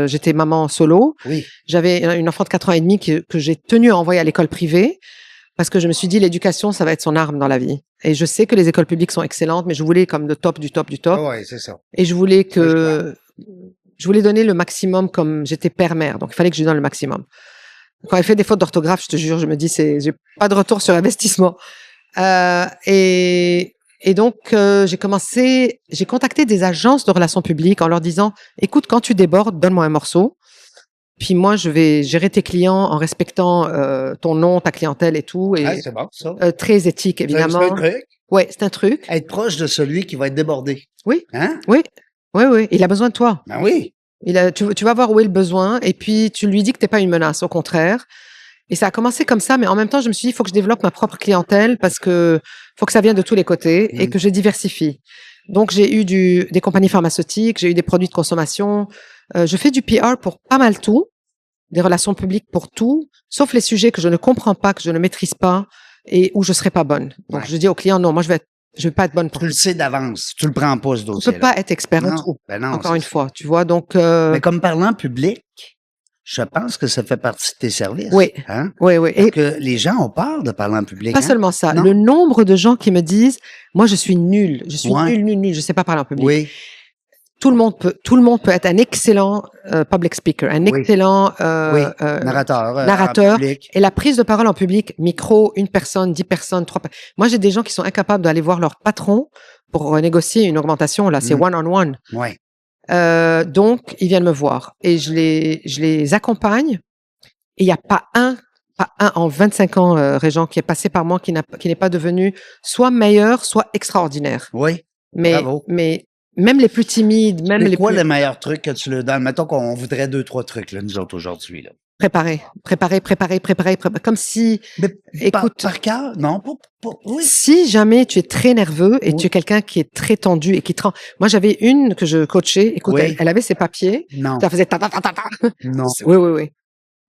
j'étais maman solo. Oui. J'avais une enfant de 4 ans et demi que j'ai tenu à envoyer à l'école privée. Parce que je me suis dit, l'éducation, ça va être son arme dans la vie. Et je sais que les écoles publiques sont excellentes, mais je voulais comme le top du top du top. Oh oui, c'est ça. Et je voulais donner le maximum comme j'étais père-mère. Donc, il fallait que je lui donne le maximum. Quand elle fait des fautes d'orthographe, je te jure, je me dis, j'ai pas de retour sur investissement. Et Et donc, j'ai contacté des agences de relations publiques en leur disant, écoute, quand tu débordes, donne-moi un morceau. Puis moi, je vais gérer tes clients en respectant ton nom, ta clientèle et tout. Et, c'est bon, ça. très éthique, évidemment. C'est un truc. Oui, c'est un truc. Être proche de celui qui va être débordé. Oui. Hein? Oui. Oui, oui. Il a besoin de toi. Ben oui. Tu vas voir où est le besoin et puis tu lui dis que t'es pas une menace, au contraire. Et ça a commencé comme ça, mais en même temps, je me suis dit, il faut que je développe ma propre clientèle parce que faut que ça vienne de tous les côtés et que je diversifie. Donc, j'ai eu des compagnies pharmaceutiques, j'ai eu des produits de consommation. Je fais du PR pour pas mal tout, des relations publiques pour tout, sauf les sujets que je ne comprends pas, que je ne maîtrise pas et où je serai pas bonne. Donc, je dis aux clients, non, moi, je vais pas être bonne pour tu le sais d'avance. Tu le prends pas, ce dossier. On peut pas être expert en tout. Ben non, encore une fois, tu vois. Donc, mais comme parlant public, je pense que ça fait partie de tes services. Oui. Hein? Oui, oui. Parce que les gens ont peur de parler en public. Pas seulement ça. Le nombre de gens qui me disent, moi, je suis nul. Je suis nul. Je sais pas parler en public. Oui. Tout le monde peut être un excellent public speaker, un excellent narrateur. Et la prise de parole en public, micro, 1 personne, 10 personnes, 3 personnes. Moi, j'ai des gens qui sont incapables d'aller voir leur patron pour négocier une augmentation. Là, c'est one-on-one. Ouais. Donc, ils viennent me voir et je les accompagne. Et il n'y a pas un en 25 ans, Régent, qui est passé par moi, qui n'est pas devenu soit meilleur, soit extraordinaire. Oui. Bravo. Mais même les plus timides, C'est quoi le meilleur truc que tu leur donnes? Mettons qu'on voudrait 2-3 trucs, là, nous autres, aujourd'hui, là. Préparer. Comme si, écoute. Par cœur? Non, oui. Si jamais tu es très nerveux et tu es quelqu'un qui est très tendu et qui moi, j'avais une que je coachais. Écoute, elle avait ses papiers. Non. Ça faisait Non. Oui.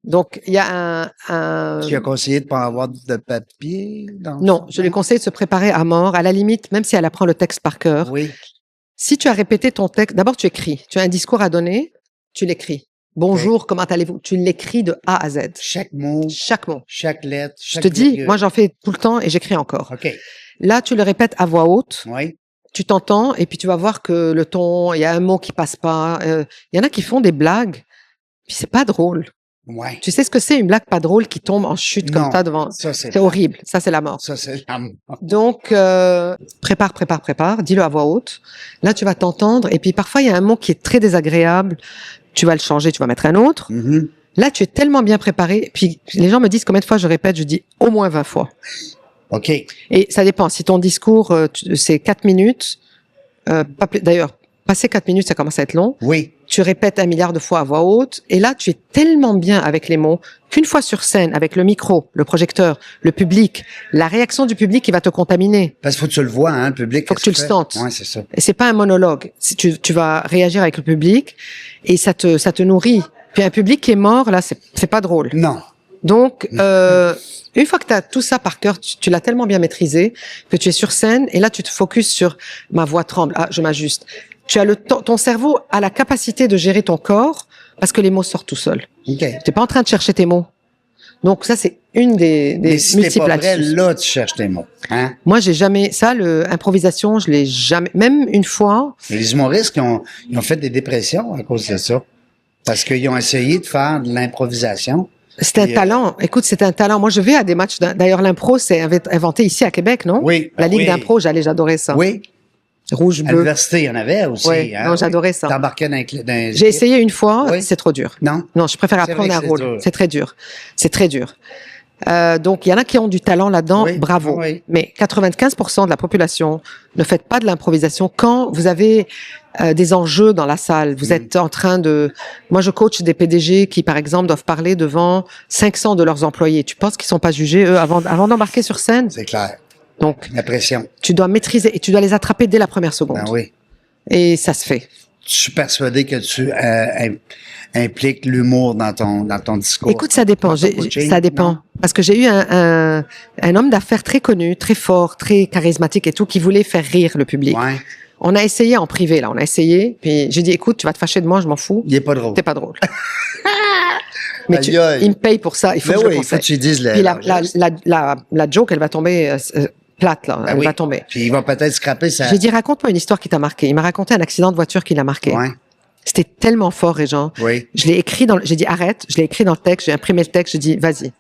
Donc, il y a un... Tu as conseillé de pas avoir de papier? Non, je lui conseille de se préparer à mort. À la limite, même si elle apprend le texte par cœur. Oui. Si tu as répété ton texte, d'abord tu écris. Tu as un discours à donner, tu l'écris. Bonjour, comment allez-vous? Tu l'écris de A à Z. Chaque mot. Chaque lettre. Je te dis, moi j'en fais tout le temps et j'écris encore. OK. Là, tu le répètes à voix haute. Oui. Tu t'entends et puis tu vas voir que le ton, il y a un mot qui passe pas. Il y en a qui font des blagues, puis c'est pas drôle. Ouais. Tu sais ce que c'est une blague pas drôle qui tombe en chute comme ça devant? C'est horrible. Ça, c'est la mort. Ça, c'est la mort. Donc, prépare. Dis-le à voix haute. Là, tu vas t'entendre. Et puis, parfois, il y a un mot qui est très désagréable. Tu vas le changer, tu vas mettre un autre. Mm-hmm. Là, tu es tellement bien préparé. Puis, les gens me disent combien de fois je répète. Je dis au moins 20 fois. OK. Et ça dépend. Si ton discours, c'est 4 minutes, d'ailleurs, passer 4 minutes, ça commence à être long. Oui. Tu répètes 1 milliard de fois à voix haute. Et là, tu es tellement bien avec les mots qu'une fois sur scène, avec le micro, le projecteur, le public, la réaction du public qui va te contaminer. Parce qu'il faut que tu le vois, hein, le public. Faut que tu le sentes. Ouais, c'est ça. Et c'est pas un monologue. Tu vas réagir avec le public et ça te nourrit. Puis un public qui est mort, là, c'est pas drôle. Non. Donc, une fois que tu as tout ça par cœur, tu l'as tellement bien maîtrisé que tu es sur scène et là, tu te focuses sur ma voix tremble. Ah, je m'ajuste. Tu as ton cerveau a la capacité de gérer ton corps parce que les mots sortent tout seuls. Okay. Tu n'es pas en train de chercher tes mots. Donc ça, c'est une des mais si multiples t'es pas vrai, là, tu cherches tes mots. Hein? Moi, j'ai jamais ça. Improvisation, je l'ai jamais. Même une fois. Les humoristes, ils ont fait des dépressions à cause de ça, parce qu'ils ont essayé de faire de l'improvisation. C'est un talent. Écoute, c'est un talent. Moi, je vais à des matchs. D'ailleurs, l'impro, c'est inventé ici à Québec, non? Oui. La Ligue d'impro, j'adorais ça. Oui. Rouge, bleu. À l'université, il y en avait aussi. Oui. Hein? Non, j'adorais ça. T'embarquais dans J'ai essayé une fois, c'est trop dur. Non? Non, je préfère apprendre un rôle. C'est très dur. C'est très dur. Donc, il y en a qui ont du talent là-dedans, bravo. Oui. Mais 95% de la population ne fait pas de l'improvisation. Quand vous avez des enjeux dans la salle, vous êtes en train de... Moi, je coach des PDG qui, par exemple, doivent parler devant 500 de leurs employés. Tu penses qu'ils sont pas jugés, eux, avant d'embarquer sur scène? C'est clair. Donc, la pression. Tu dois maîtriser et tu dois les attraper dès la première seconde. Ben oui. Et ça se fait. Je suis persuadé que tu impliques l'humour dans ton discours. Écoute, ça dépend. Ça dépend. Non? Parce que j'ai eu un homme d'affaires très connu, très fort, très charismatique et tout, qui voulait faire rire le public. Ouais. On a essayé en privé, là. On a essayé. Puis j'ai dit, écoute, tu vas te fâcher de moi, je m'en fous. Il est pas drôle. T'es pas drôle. Mais il me paye pour ça. Il faut que je le conseille. Il faut que tu dises Puis la joke, elle va tomber plate, là. Elle va tomber. Puis il va peut-être scraper ça. J'ai dit, raconte-moi une histoire qui t'a marqué. Il m'a raconté un accident de voiture qui l'a marqué. Ouais. C'était tellement fort, Régent. Oui. Je l'ai écrit j'ai dit, arrête. Je l'ai écrit dans le texte. J'ai imprimé le texte. J'ai dit, vas-y.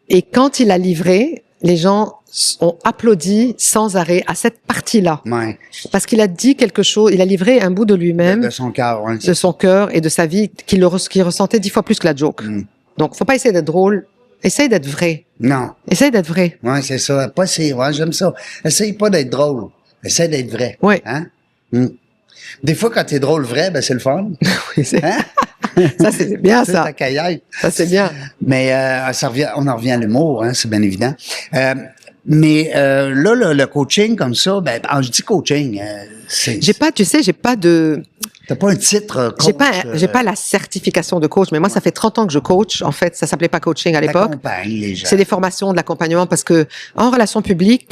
Et quand il l'a livré, les gens ont applaudi sans arrêt à cette partie-là. Ouais. Parce qu'il a dit quelque chose, il a livré un bout de lui-même, De son cœur, ouais. de son cœur et de sa vie qu'il ressentait 10 fois plus que la joke. Donc, faut pas essayer d'être drôle. Essaye d'être vrai. Non. Essaye d'être vrai. Ouais, c'est ça. Pas essayer. Ouais, j'aime ça. Essaye pas d'être drôle. Essaye d'être vrai. Oui. Hein? Des fois, quand t'es drôle vrai, ben, c'est le fun. Oui, c'est... Hein? Ça, c'est bien, C'est ça. ta caillette. Ça, c'est bien. Mais on en revient à l'humour, hein, c'est bien évident. Mais là, le coaching comme ça, ben, quand je dis coaching, c'est... J'ai pas de... T'as pas un titre coach? J'ai pas la certification de coach, mais moi, ça fait 30 ans que je coach. En fait, ça s'appelait pas coaching à l'époque. T'accompagnes les gens. C'est des formations, de l'accompagnement, parce que en relation publique,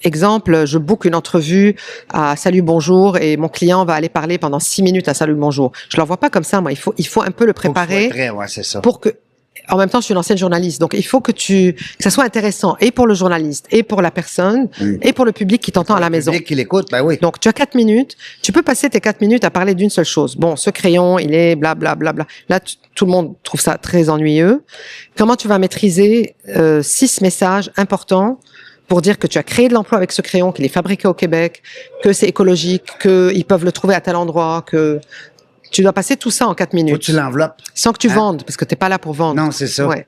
exemple, je book une entrevue à Salut Bonjour et mon client va aller parler pendant 6 minutes à Salut Bonjour. Je l'envoie pas comme ça, moi. Il faut un peu le préparer. Ouais, c'est ça. Pour que, en même temps, je suis une ancienne journaliste, donc il faut que ça soit intéressant et pour le journaliste, et pour la personne, et pour le public qui t'entend à la maison. Le public qui l'écoute, ben oui. Donc, tu as 4 minutes. Tu peux passer tes 4 minutes à parler d'une seule chose. Bon, ce crayon, il est blablabla. Bla, bla. Là, tout le monde trouve ça très ennuyeux. Comment tu vas maîtriser 6 messages importants pour dire que tu as créé de l'emploi avec ce crayon, qu'il est fabriqué au Québec, que c'est écologique, qu'ils peuvent le trouver à tel endroit, que tu dois passer tout ça en 4 minutes. Faut que tu l'enveloppes. Sans que tu vendes, parce que t'es pas là pour vendre. Non, c'est ça. Ouais.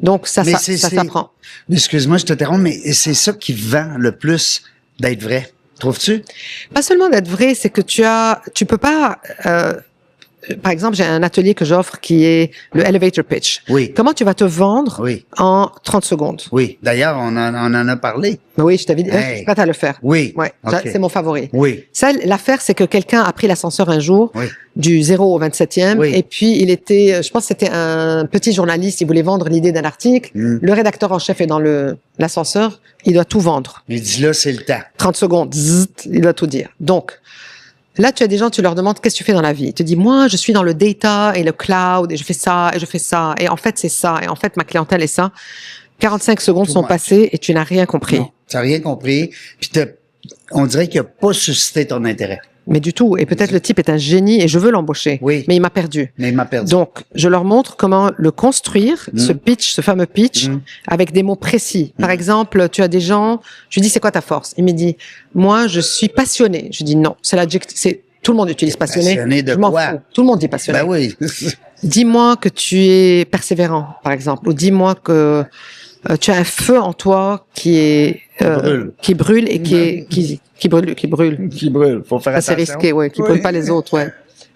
Donc, ça s'apprend. Excuse-moi, je t'interromps, mais c'est ça qui vend le plus d'être vrai. Trouves-tu? Pas seulement d'être vrai, c'est que tu peux pas, par exemple, j'ai un atelier que j'offre qui est le elevator pitch. Oui. Comment tu vas te vendre en 30 secondes? Oui. D'ailleurs, on en a parlé. Oui, je t'avais dit, Hey. je suis prête à le faire. Oui. Ouais. Okay. C'est mon favori. Oui. Ça, l'affaire, c'est que quelqu'un a pris l'ascenseur un jour, du 0 au 27e, Oui. et puis je pense que c'était un petit journaliste, il voulait vendre l'idée d'un article. Le rédacteur en chef est dans l'ascenseur, il doit tout vendre. Il dit là, c'est le temps. 30 secondes, zzz, il doit tout dire. Donc, là, tu as des gens, tu leur demandes qu'est-ce que tu fais dans la vie. Ils te disent, moi, je suis dans le data et le cloud et je fais ça et je fais ça. Et en fait, c'est ça. Et en fait, ma clientèle est ça. 45 secondes sont passées et tu n'as rien compris. Non, tu n'as rien compris. Puis on dirait qu'il n'a pas suscité ton intérêt. Mais du tout. Et peut-être le type est un génie et je veux l'embaucher. Oui. Mais il m'a perdu. Donc, je leur montre comment le construire, ce fameux pitch, avec des mots précis. Par exemple, tu as des gens, je lui dis, c'est quoi ta force? Il me dit, moi, je suis passionné. Je dis, non, c'est l'adjectif, tout le monde utilise passionné. Passionné de je m'en quoi? fous. Tout le monde dit passionné. Ben oui. Dis-moi que tu es persévérant, par exemple, ou dis-moi que tu as un feu en toi qui brûle et qui brûle. Qui brûle. Faut faire attention. C'est risqué, ouais. Qui brûle pas les autres, ouais.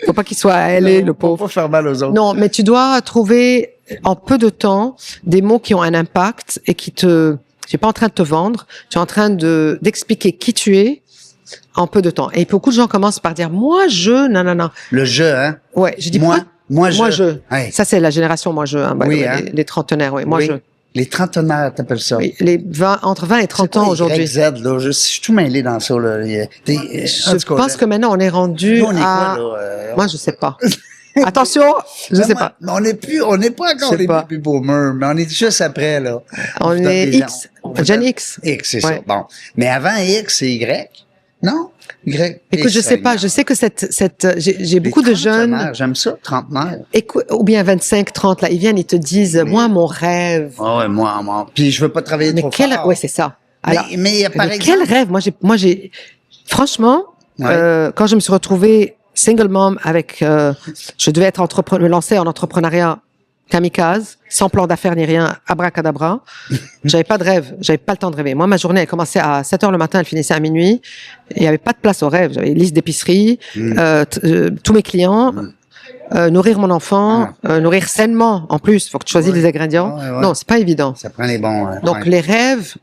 Faut pas qu'il soit ailé, le pauvre. Faut pas faire mal aux autres. Non, mais tu dois trouver en peu de temps des mots qui ont un impact et tu es pas en train de te vendre, tu es en train d'expliquer qui tu es en peu de temps. Et beaucoup de gens commencent par dire, moi, non. Le jeu, hein? Ouais, je dis, moi, je. Hey. Ça, c'est la génération moi, je, hein, oui, hein? les trentenaires, oui. Moi, je. Les trentenaires, t'appelles ça? Oui, entre 20 et 30 ans aujourd'hui. Z, là, je suis tout mêlé dans ça, là. Je pense que maintenant, on est rendu on est à... quoi, là? Moi, je sais pas. Attention, je sais pas. On n'est pas encore les baby boomers, mais on est juste après, là. On est X. Gen X. X, c'est ça. Bon. Mais avant X, c'est Y. Non? Y. Écoute, je sais pas. Je sais que j'ai beaucoup de jeunes. J'aime ça, trentenaires. Ou bien 25, 30, là. Ils viennent, ils te disent, moi, mon rêve. Oh, ouais, moi. Puis je veux pas travailler trop fort. Ouais, c'est ça. Alors, mais par exemple. Quel rêve? Franchement, quand je me suis retrouvée single mom avec, je devais être me lancer en entrepreneuriat kamikaze, sans plan d'affaires ni rien, abracadabra. J'avais pas de rêve, j'avais pas le temps de rêver. Moi, ma journée, elle commençait à 7h le matin, elle finissait à minuit. Il y avait pas de place au rêve. J'avais une liste d'épicerie, tous mes clients, nourrir mon enfant, nourrir sainement. En plus, faut que tu choisisses les ingrédients. Non, c'est pas évident. Ça prend les bons. Donc, les rêves,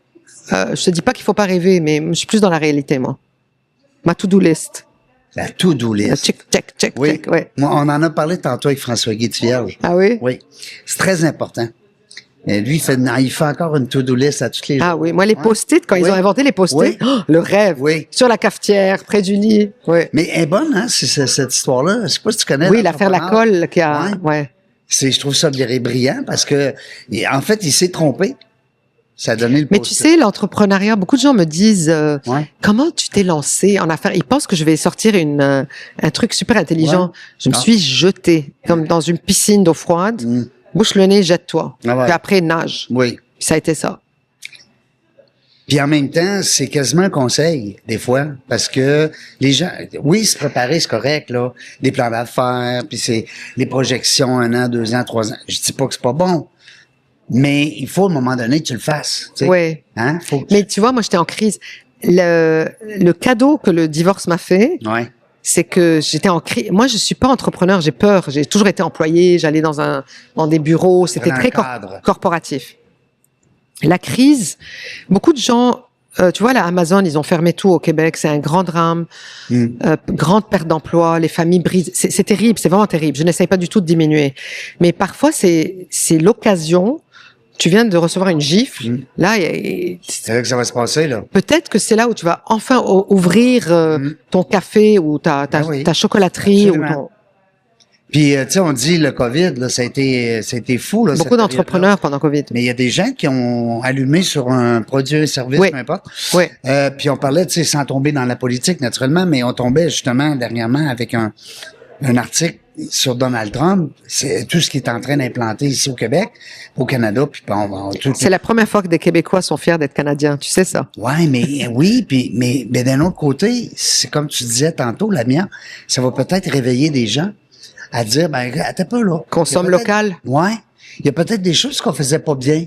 je te dis pas qu'il faut pas rêver, mais je suis plus dans la réalité, moi. Ma to-do list. La to-do list. Check, ouais. Moi, on en a parlé tantôt avec François-Guy de Vierge. Ah oui? Oui. C'est très important. Et lui, il fait encore une to-do list à toutes les jours. Ah oui, moi, les post-it, quand ils ont inventé les post-it, le rêve. Oui. Sur la cafetière, près du lit. Oui. Mais elle est bonne, hein, cette histoire-là. Je sais pas si tu connais. Oui, l'affaire la colle qui a, ouais. Je trouve ça brillant parce que, en fait, il s'est trompé. Ça a donné le Mais tu sais, l'entrepreneuriat, beaucoup de gens me disent comment tu t'es lancé en affaires. Ils pensent que je vais sortir un truc super intelligent. Je me suis jetée comme dans une piscine d'eau froide. Bouche le nez, jette-toi. Puis après, nage. Oui. Puis ça a été ça. Puis en même temps, c'est quasiment un conseil, des fois, parce que les gens, oui, se préparer, c'est correct, là. Les plans d'affaires, puis c'est les projections 1 an, 2 ans, 3 ans. Je dis pas que c'est pas bon. Mais il faut, à un moment donné, que tu le fasses. Tu sais. Oui. Hein? Mais tu vois, moi, j'étais en crise. Le cadeau que le divorce m'a fait, Ouais. c'est que j'étais en crise. Moi, je suis pas entrepreneur, j'ai peur. J'ai toujours été employée, j'allais dans des bureaux, c'était très corporatif. La crise, beaucoup de gens, tu vois, la Amazon, ils ont fermé tout au Québec, c'est un grand drame, grande perte d'emploi, les familles brisent, c'est terrible, c'est vraiment terrible. Je n'essaye pas du tout de diminuer, mais parfois c'est l'occasion. Tu viens de recevoir une gifle, là, c'est là que ça va se passer, là. Peut-être que c'est là où tu vas enfin ouvrir ton café ou ta chocolaterie. Absolument. Ou ton... Puis, tu sais, on dit le COVID, là, ça a été fou, là. Beaucoup d'entrepreneurs pendant COVID. Mais il y a des gens qui ont allumé sur un produit, un service, peu importe. Oui. Puis on parlait, tu sais, sans tomber dans la politique, naturellement, mais on tombait justement dernièrement avec un article sur Donald Trump. C'est tout ce qui est en train d'implanter ici au Québec, au Canada, puis c'est la première fois que des Québécois sont fiers d'être Canadiens, tu sais ça? Ouais, mais oui, puis mais d'un autre côté, c'est comme tu disais tantôt, Lamia, ça va peut-être réveiller des gens à dire, ben, attends pas là. Consomme local. Ouais. Il y a peut-être des choses qu'on faisait pas bien.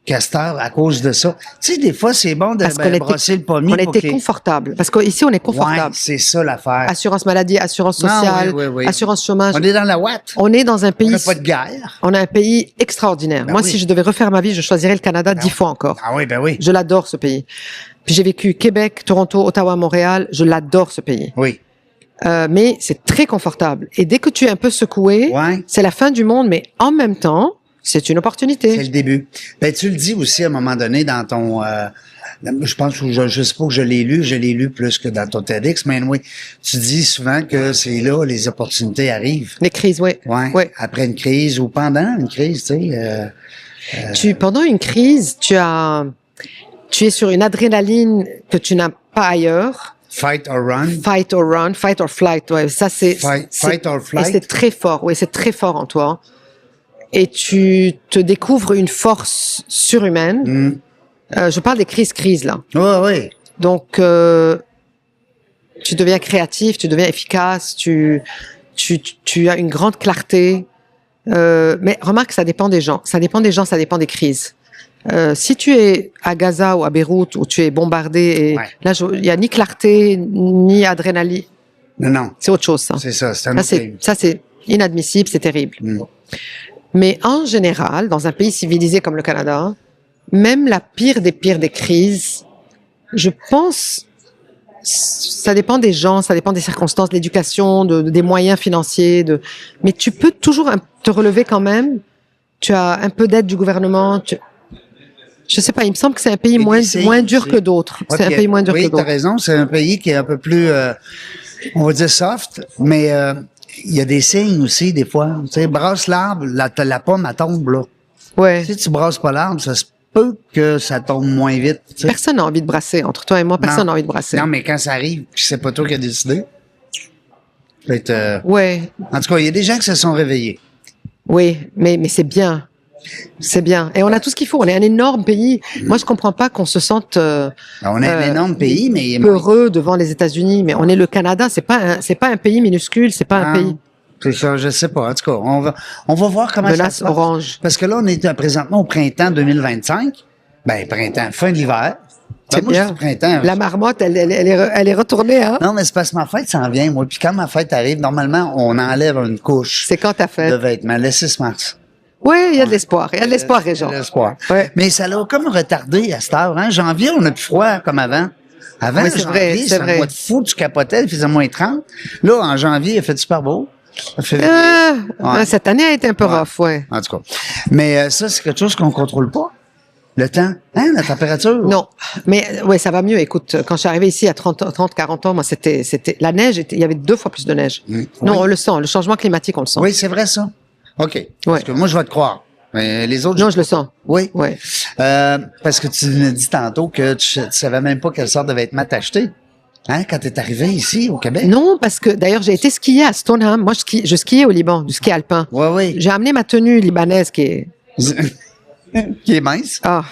Castor, à cause de ça. Tu sais, des fois, c'est bon de brosser le pommier. On était confortable. Parce qu'ici, on est confortable. Ouais, c'est ça l'affaire. Assurance maladie, assurance sociale, assurance chômage. On est dans la ouate. On est dans un pays... On n'a pas de guerre. On a un pays extraordinaire. Moi, si je devais refaire ma vie, je choisirais le Canada 10 fois encore. Ah oui, ben oui. Je l'adore, ce pays. Puis j'ai vécu Québec, Toronto, Ottawa, Montréal. Je l'adore, ce pays. Oui. Mais c'est très confortable. Et dès que tu es un peu secoué, c'est la fin du monde, mais en même temps, c'est une opportunité. C'est le début. Ben, tu le dis aussi à un moment donné dans ton... je pense que je sais pas que je l'ai lu plus que dans ton TEDx, mais oui, tu dis souvent que c'est là les opportunités arrivent. Les crises, oui. Ouais. Après une crise ou pendant une crise, tu sais. Pendant une crise, tu es sur une adrénaline que tu n'as pas ailleurs. Fight or run. Fight or run, fight or flight, ouais. Ça, fight or flight. Et c'est très fort, oui, c'est très fort en toi. Et tu te découvres une force surhumaine. Je parle des crises, là. Oui. Donc, tu deviens créatif, tu deviens efficace, tu as une grande clarté. Mais remarque, ça dépend des gens. Ça dépend des crises. Si tu es à Gaza ou à Beyrouth où tu es bombardé, là, il y a ni clarté, ni adrénaline. Non. C'est autre chose, ça. C'est ça. Ça, c'est inadmissible, c'est terrible. Mais en général, dans un pays civilisé comme le Canada, même la pire des crises, je pense, ça dépend des gens, ça dépend des circonstances, de l'éducation, des moyens financiers, mais tu peux toujours te relever quand même. Tu as un peu d'aide du gouvernement. Je sais pas, il me semble que c'est un pays moins dur que d'autres. C'est un pays moins dur que d'autres. Oui, t'as raison, c'est un pays qui est un peu plus, on va dire soft, mais il y a des signes aussi, des fois. Tu sais, brasse l'arbre, la pomme, elle tombe, là. Ouais. Si tu brasses pas l'arbre, ça se peut que ça tombe moins vite. Tu sais. Personne n'a envie de brasser. Entre toi et moi, personne n'a envie de brasser. Non, mais quand ça arrive, puis c'est pas toi qui as décidé. Ouais. En tout cas, il y a des gens qui se sont réveillés. Oui, mais c'est bien. C'est bien. Et on a tout ce qu'il faut. On est un énorme pays. Moi, je comprends pas qu'on se sente on est un énorme pays, mais heureux devant les États-Unis. Mais on est le Canada. C'est pas un pays minuscule. C'est pas un pays. C'est ça, je sais pas. En tout cas, on va voir comment menace ça se passe. orange. Parce que là, on est présentement au printemps 2025. Ben, printemps, fin d'hiver. C'est bien. Moi, printemps. La marmotte, elle est retournée, hein? Non, mais c'est parce que ma fête s'en vient, moi. Puis quand ma fête arrive, normalement, on enlève une couche. C'est quand ta fête? De vêtements, le 6 mars. Oui, il y a de l'espoir. Il y a de l'espoir, Régent. Il y a de l'espoir. Ouais. Mais ça l'a comme retardé à cette heure. Hein? Janvier, on a plus froid comme avant. Avant, c'est vrai, c'est un mois de fou, tu capotais, il faisait moins 30. Là, en janvier, il a fait super beau. Cette année a été un peu rough, ouais. En tout cas. Mais ça, c'est quelque chose qu'on contrôle pas. Le temps, hein, la température. Non, mais ouais, ça va mieux. Écoute, quand je suis arrivée ici à 30, 40 ans, moi, c'était la neige, il y avait 2 fois plus de neige. Non, on le sent, le changement climatique, on le sent. Oui, c'est vrai ça. OK. Parce que moi, je vais te croire. Mais les autres... Non, je le sens. Oui. Ouais. Parce que tu me dis tantôt que tu savais même pas quelle sorte de vêtements t'acheter. Hein, quand t'es arrivé ici, au Québec? Non, parce que, d'ailleurs, j'ai été skier à Stoneham. Moi, je skiais au Liban, du ski alpin. Oui. J'ai amené ma tenue libanaise qui est... Qui est mince. Ah.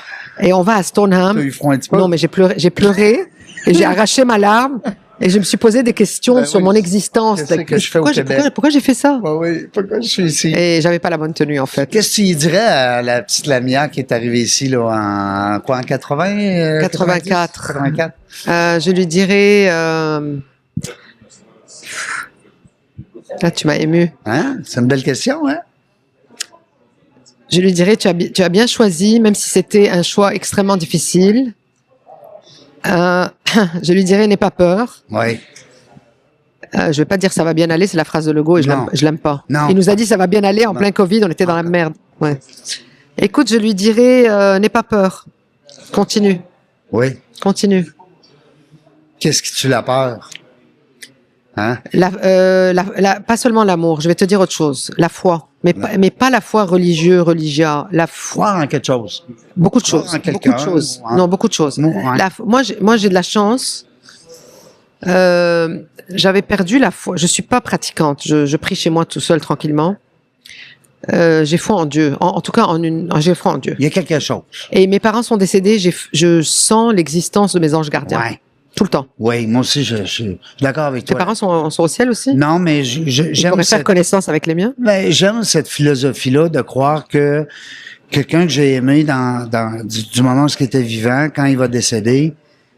Et on va à Stoneham. T'as eu froid un petit peu? Non, mais j'ai pleuré et j'ai arraché ma larme et je me suis posé des questions sur mon existence. Qu'est-ce que je fais au Québec? Pourquoi j'ai fait ça? Oui, pourquoi je suis ici? Et j'avais pas la bonne tenue, en fait. Qu'est-ce que tu y dirais à la petite Lamia qui est arrivée ici, là, en 80? 84. 84? Je lui dirais, là, tu m'as ému. Hein? C'est une belle question, hein? Je lui dirais, tu as bien choisi, même si c'était un choix extrêmement difficile. Je lui dirais, n'aie pas peur. Oui. Je vais pas dire ça va bien aller, c'est la phrase de Legault et je l'aime pas. Non. Il nous a dit ça va bien aller en plein Covid, on était dans la merde. Ouais. Écoute, je lui dirais, n'aie pas peur. Continue. Oui. Continue. Qu'est-ce qui tue la peur? Hein? Pas seulement l'amour, je vais te dire autre chose. La foi. Mais pas la foi religieuse. La foi. Croire en quelque chose. Beaucoup de choses. Croire en Beaucoup quelqu'un, de choses. hein? Non, beaucoup de choses. Ouais. Moi, j'ai de la chance. J'avais perdu la foi. Je suis pas pratiquante. Je prie chez moi tout seul tranquillement. J'ai foi en Dieu. En tout cas, j'ai foi en Dieu. Il y a quelque chose. Et mes parents sont décédés. Je sens l'existence de mes anges gardiens. Ouais. Tout le temps. Oui, moi aussi, je suis d'accord avec Tes toi. parents sont au ciel aussi? Non, mais Ils j'aime pourraient faire connaissance avec les miens? Ben, j'aime cette philosophie-là de croire que quelqu'un que j'ai aimé du moment où il était vivant, quand il va décéder,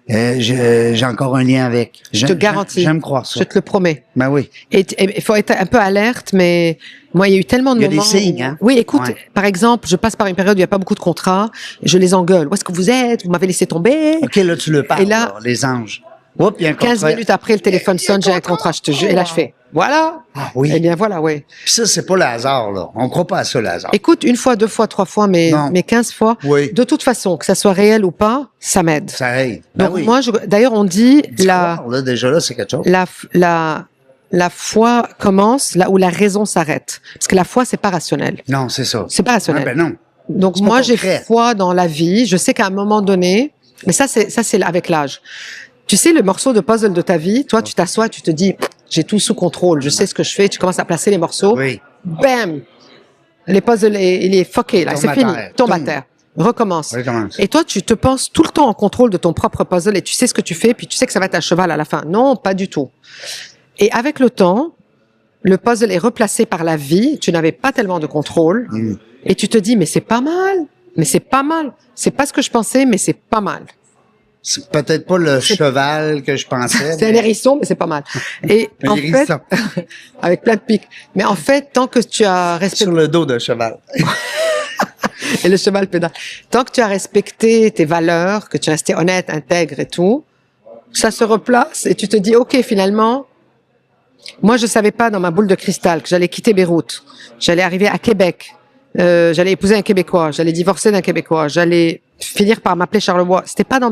j'ai encore un lien avec. Je te garantis. J'aime croire ça. Je te le promets. Ben oui. Et il faut être un peu alerte, mais moi, il y a eu tellement de moments. Il y a des signes, hein? Oui, écoute, Ouais. par exemple, je passe par une période où il n'y a pas beaucoup de contrats, je les engueule. Où est-ce que vous êtes? Vous m'avez laissé tomber? OK, là, tu le parles, Et là- là, les anges. Oups, il y a un 15 contrat. minutes après, le téléphone sonne, j'ai un contrat, je te jure. Et là, je fais, voilà. Ah oui. Eh bien, voilà, oui. Puis ça, c'est pas le hasard, là. On croit pas à ça, le hasard. Écoute, une fois, deux fois, trois fois, mais Non. 15 fois. Oui. De toute façon, que ça soit réel ou pas, ça m'aide. Ça aide. Ben Donc, oui. moi, d'ailleurs, on dit, D'y croire, là, déjà, là, c'est quelque chose. la foi commence là où la raison s'arrête. Parce que la foi, c'est pas rationnel. Non, c'est ça. C'est pas rationnel. Ah, ben non. Donc C'est pas moi, j'ai concret. foi dans la vie. Je sais qu'à un moment donné, mais ça c'est avec l'âge. Tu sais, le morceau de puzzle de ta vie, toi, tu t'assois, tu te dis, j'ai tout sous contrôle, je sais ce que je fais, tu commences à placer les morceaux. Oui. Bam! Les puzzles, il est fucké, là, Tombe c'est à fini. terre. Tombe à Tombe. terre. Recommence. Recommence. Et toi, tu te penses tout le temps en contrôle de ton propre puzzle et tu sais ce que tu fais, puis tu sais que ça va être un cheval à la fin. Non, pas du tout. Et avec le temps, le puzzle est replacé par la vie, tu n'avais pas tellement de contrôle, et tu te dis, mais c'est pas mal, mais c'est pas mal. C'est pas ce que je pensais, mais c'est pas mal. C'est peut-être pas le cheval que je pensais. C'est un hérisson, mais c'est pas mal. Et Un en hérisson. fait, avec plein de pics. Mais en fait, tant que tu as respecté, Sur le dos d'un cheval. et le cheval pédale, tant que tu as respecté tes valeurs, que tu es resté honnête, intègre et tout, ça se replace et tu te dis, OK, finalement, moi, je savais pas dans ma boule de cristal que j'allais quitter Beyrouth. J'allais arriver à Québec. J'allais épouser un Québécois. J'allais divorcer d'un Québécois. J'allais finir par m'appeler Charlevoix. C'était pas dans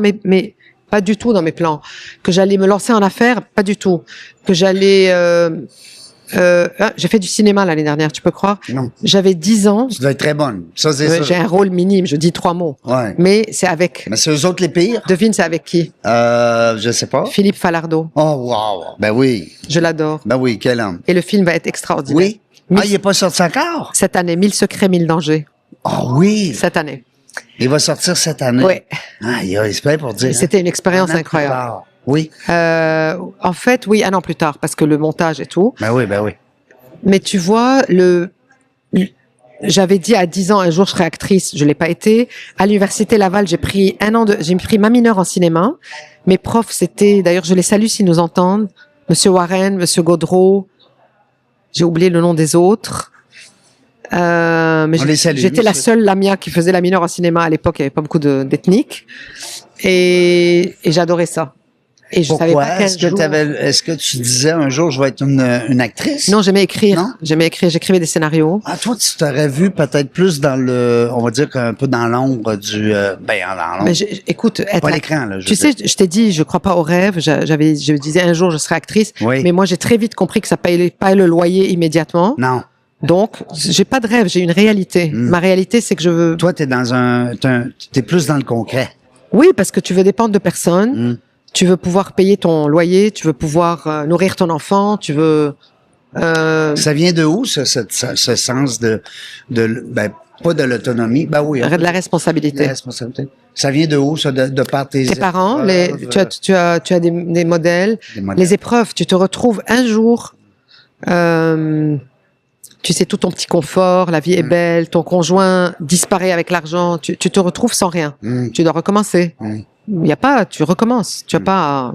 pas du tout dans mes plans. Que j'allais me lancer en affaires, pas du tout. Que j'allais, j'ai fait du cinéma l'année dernière, tu peux croire? Non. J'avais 10 ans. Tu dois être très bonne. Ça, c'est J'ai ça. un rôle minime, je dis 3 mots. Ouais. Mais c'est avec, Mais c'est eux autres les pires? devine, c'est avec qui? Je sais pas. Philippe Falardeau. Oh, wow. Ben oui. Je l'adore. Ben oui, quel homme. Et le film va être extraordinaire. Oui. Ah, Mille- il est pas sorti encore? Cette année, 1000 secrets, 1000 dangers. Oh oui. Cette année. Il va sortir cette année. Ouais. Ah, il y a espère pour dire. C'était une expérience Un an plus incroyable. tard. Oui. En fait, oui, 1 an plus tard, parce que le montage et tout. Ben oui, ben oui. Mais tu vois, j'avais dit à 10 ans, un jour, je serai actrice. Je l'ai pas été. À l'université Laval, j'ai pris ma mineure en cinéma. Mes profs, d'ailleurs, je les salue s'ils nous entendent. Monsieur Warren, Monsieur Gaudreau. J'ai oublié le nom des autres. Mais On les salue, j'étais la monsieur. seule Lamia qui faisait la mineure en cinéma à l'époque. Il n'y avait pas beaucoup d'ethniques. Et j'adorais ça. Et je savais Pourquoi? pas quel Est-ce que tu disais un jour, je vais être une actrice? Non, j'aimais écrire. Non? J'écrivais des scénarios. Ah, toi, tu t'aurais vu peut-être plus on va dire un peu dans l'ombre dans l'ombre. Mais écoute, Pas l'écran, là. tu sais, je t'ai dit, je crois pas au rêve. Je disais un jour, je serai actrice. Oui. Mais moi, j'ai très vite compris que ça payait pas le loyer immédiatement. Non. Donc, j'ai pas de rêve, j'ai une réalité. Ma réalité, c'est que je veux. Toi, t'es t'es plus dans le concret. Oui, parce que tu veux dépendre de personne. Tu veux pouvoir payer ton loyer. Tu veux pouvoir nourrir ton enfant. Tu veux. Ça vient de où, ce sens Pas de l'autonomie. Ben oui. De la responsabilité. La responsabilité. Ça vient de où, ça, de par tes parents, tu as des modèles, les épreuves, tu te retrouves un jour, tu sais, tout ton petit confort, la vie est belle, ton conjoint disparaît avec l'argent, tu te retrouves sans rien. Tu dois recommencer. Il y a pas, tu recommences. Tu as pas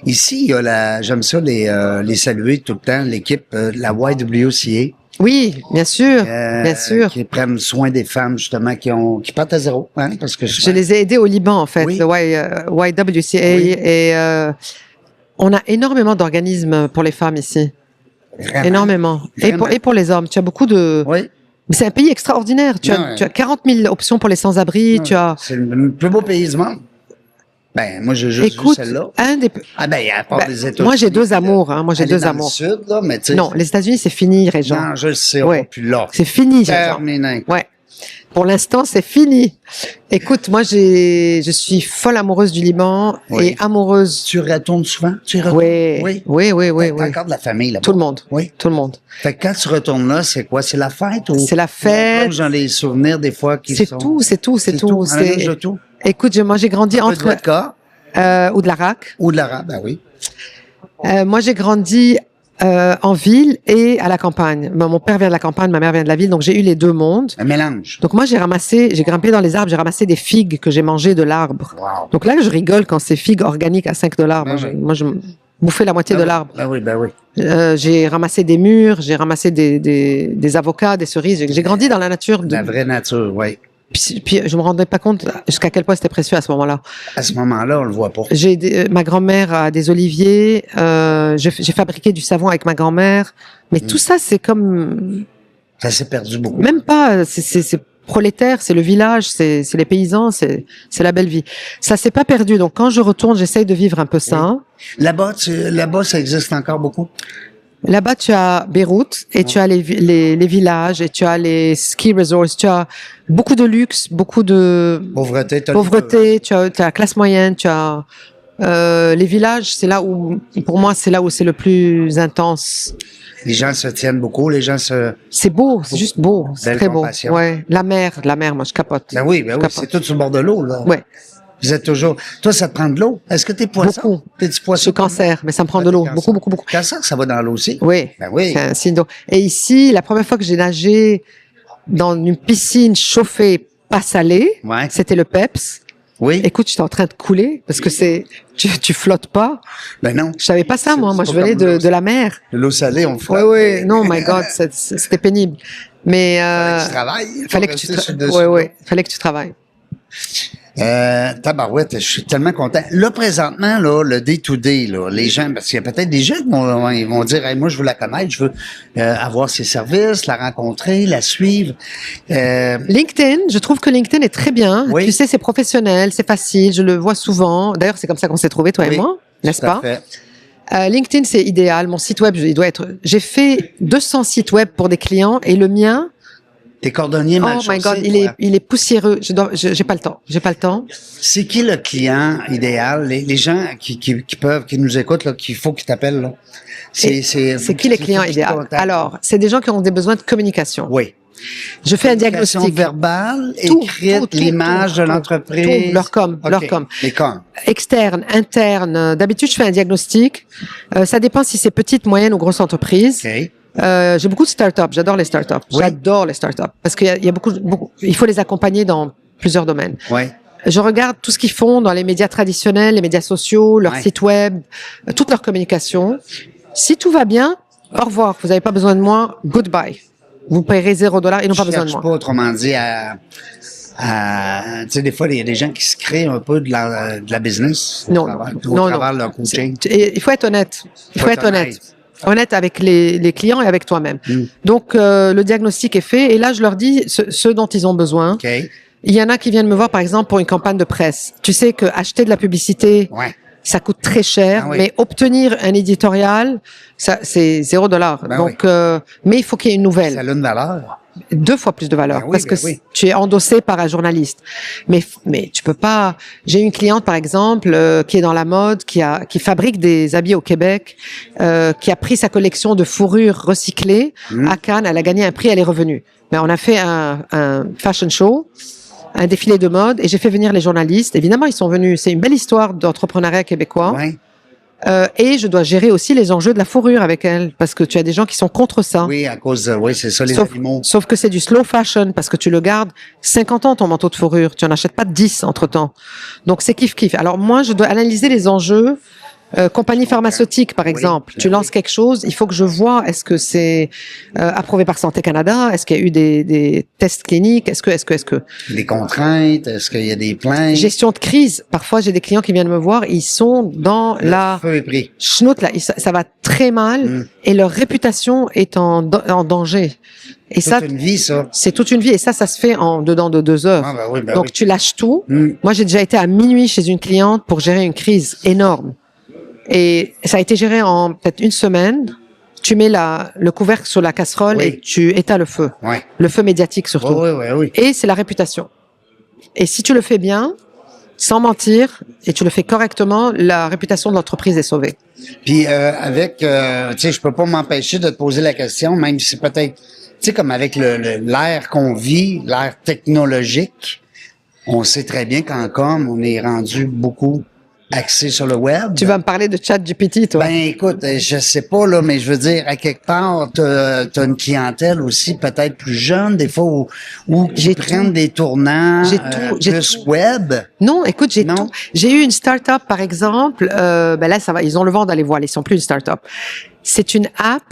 Ici, il y a j'aime ça les saluer tout le temps, l'équipe, la YWCA. Oui, bien sûr, bien sûr. Qui prennent soin des femmes, justement, qui partent à zéro, hein, parce que je les ai aidés au Liban, en fait, le YWCA, et on a énormément d'organismes pour les femmes ici. Vraiment? Énormément. Vraiment? Et pour les hommes. Tu as beaucoup de... Oui. Mais c'est un pays extraordinaire. Tu as 40 000 options pour les sans-abri. C'est le plus beau pays du monde. Ben, moi, j'ai juste vu celle-là. Ah ben, à part les États-Unis. Moi, j'ai deux amours. Hein. Moi, j'ai deux amours. Le sud, là, mais non, les États-Unis, c'est fini, Régent. Non, je le sais, on va plus là. C'est fini, terminé. Ouais. Pour l'instant, c'est fini. Écoute, moi, je suis folle amoureuse du Liban et amoureuse. Tu retournes souvent? Tu y retournes? Oui. T'as encore de la famille là-bas? Tout le monde. Oui. Tout le monde. Fait que quand tu retournes là, c'est quoi? C'est la fête ou? C'est la fête. J'en ai les souvenirs des fois qui sont. C'est tout. C'est tout. Écoute, moi, j'ai grandi entre. Ou de l'Arak. Ou de l'Arabe, ben oui. Moi, j'ai grandi en ville et à la campagne. Mon père vient de la campagne, ma mère vient de la ville, donc j'ai eu les deux mondes. Un mélange. Donc moi, j'ai grimpé dans les arbres, j'ai ramassé des figues que j'ai mangées de l'arbre. Wow. Donc là, je rigole quand c'est figues organiques à 5 $. Moi, je bouffais la moitié de l'arbre. Ben oui. J'ai ramassé des mûres, j'ai ramassé des avocats, des cerises. J'ai grandi dans la nature. La vraie nature, oui. Puis je me rendais pas compte jusqu'à quel point c'était précieux à ce moment-là. À ce moment-là, on le voit pas. Ma grand-mère a des oliviers. J'ai fabriqué du savon avec ma grand-mère. Mais tout ça, c'est comme... Ça s'est perdu beaucoup. Même pas. C'est prolétaire, c'est le village, c'est les paysans, c'est la belle vie. Ça s'est pas perdu. Donc quand je retourne, j'essaye de vivre un peu ça. Oui. Là-bas, ça existe encore beaucoup? Là-bas, tu as Beyrouth et tu as les villages et tu as les ski resorts. Tu as beaucoup de luxe, beaucoup de pauvreté. Tu as la classe moyenne. Tu as les villages. C'est là où, pour moi, c'est là où c'est le plus intense. Les gens se tiennent beaucoup. Les gens se. C'est beau, c'est juste beau, c'est très beau. Ouais, la mer, moi je capote. Ben oui, c'est tout sur le bord de l'eau là. Ouais. Vous êtes toujours. Toi, ça te prend de l'eau. Est-ce que t'es poisson? Beaucoup. T'es du poisson? Je suis cancer, mais ça me prend de l'eau. Beaucoup. Cancer, ça va dans l'eau aussi? Oui. Ben oui. C'est un signe d'eau. Et ici, la première fois que j'ai nagé dans une piscine chauffée pas salée, c'était le PEPS. Oui. Écoute, j'étais en train de couler parce que tu flottes pas. Ben non. Je savais pas ça, moi. Moi, je venais de la mer. De l'eau salée, on flotte. Oui. Non, my God, c'était pénible. Mais, fallait que tu travailles. Fallait que tu travailles. Tabarouette, je suis tellement content. Là, présentement, là, le day-to-day, là, les gens, parce qu'il y a peut-être des gens qui vont dire, hey, moi, je veux la connaître, je veux avoir ses services, la rencontrer, la suivre. LinkedIn, je trouve que LinkedIn est très bien. Oui. Tu sais, c'est professionnel, c'est facile, je le vois souvent. D'ailleurs, c'est comme ça qu'on s'est trouvés, toi et moi, n'est-ce pas? LinkedIn, c'est idéal. Mon site web, j'ai fait 200 sites web pour des clients et le mien, T'es cordonnier mal chaussé. Oh my God, il est poussiéreux. J'ai pas le temps. C'est qui le client idéal? Les gens qui nous écoutent, là, qu'il faut qu'ils t'appellent, là. C'est qui les clients idéaux? Alors, c'est des gens qui ont des besoins de communication. Oui. Je fais un diagnostic verbal, écrite, l'image de l'entreprise. Leur com. Les com. Externe, interne. D'habitude, je fais un diagnostic. Ça dépend si c'est petite, moyenne ou grosse entreprise. Okay. J'ai beaucoup de startups. J'adore les startups. Oui. J'adore les startups parce qu'il y a beaucoup. Il faut les accompagner dans plusieurs domaines. Oui. Je regarde tout ce qu'ils font dans les médias traditionnels, les médias sociaux, leur site web, toute leur communication. Si tout va bien, au revoir. Vous n'avez pas besoin de moi. Goodbye. Vous paierez $0. Ils n'ont pas besoin de moi. Pas autrement dit tu sais, des fois, il y a des gens qui se créent un peu de la business. Non. Leur coaching. Il faut être honnête. Honnête avec les clients et avec toi-même. Donc, le diagnostic est fait et là, je leur dis ce dont ils ont besoin. Okay. Il y en a qui viennent me voir, par exemple, pour une campagne de presse. Tu sais que acheter de la publicité, ça coûte très cher, mais obtenir un éditorial, ça, c'est $0. Donc, mais il faut qu'il y ait une nouvelle. Ça a une valeur. 2 fois plus de valeur parce que tu es endossé par un journaliste. Mais tu peux pas. J'ai une cliente par exemple qui est dans la mode, qui fabrique des habits au Québec, qui a pris sa collection de fourrures recyclées à Cannes. Elle a gagné un prix, elle est revenue. Mais on a fait un fashion show, un défilé de mode, et j'ai fait venir les journalistes. Évidemment, ils sont venus. C'est une belle histoire d'entrepreneuriat québécois. Ouais. Et je dois gérer aussi les enjeux de la fourrure avec elle, parce que tu as des gens qui sont contre ça. Oui, à cause oui, c'est ça, les animaux. Sauf que c'est du slow fashion, parce que tu le gardes 50 ans, ton manteau de fourrure. Tu n'en achètes pas 10 entre-temps. Donc, c'est kiff-kiff. Alors, moi, je dois analyser les enjeux. Compagnie pharmaceutique, par exemple. Tu lances quelque chose, il faut que je vois, est-ce que c'est approuvé par Santé Canada? Est-ce qu'il y a eu des tests cliniques? Est-ce que... Des contraintes? Est-ce qu'il y a des plaintes? Gestion de crise. Parfois, j'ai des clients qui viennent me voir, ils sont dans la chenoute, là. Ça va très mal et leur réputation est en danger. Et c'est toute une vie, ça. C'est toute une vie. Et ça se fait dedans de 2 heures. Ah, ben oui, donc, tu lâches tout. Moi, j'ai déjà été à minuit chez une cliente pour gérer une crise énorme. Et ça a été géré en peut-être 1 semaine. Tu mets le couvercle sur la casserole et tu éteins le feu. Ouais. Le feu médiatique surtout. Oui. Et c'est la réputation. Et si tu le fais bien, sans mentir, et tu le fais correctement, la réputation de l'entreprise est sauvée. Puis tu sais, je peux pas m'empêcher de te poser la question, même si peut-être, tu sais, comme avec l'ère qu'on vit, l'ère technologique, on sait très bien qu'en com, on est rendu beaucoup axé sur le web. Tu vas me parler de ChatGPT, toi? Ben, écoute, je sais pas, là, mais je veux dire, à quelque part, t'as une clientèle aussi peut-être plus jeune, des fois, où qui prennent des tournants plus web. Non, écoute, j'ai tout. J'ai eu une start-up, par exemple, ben là, ça va, ils ont le vent d'aller voir, ils sont plus une start-up. C'est une app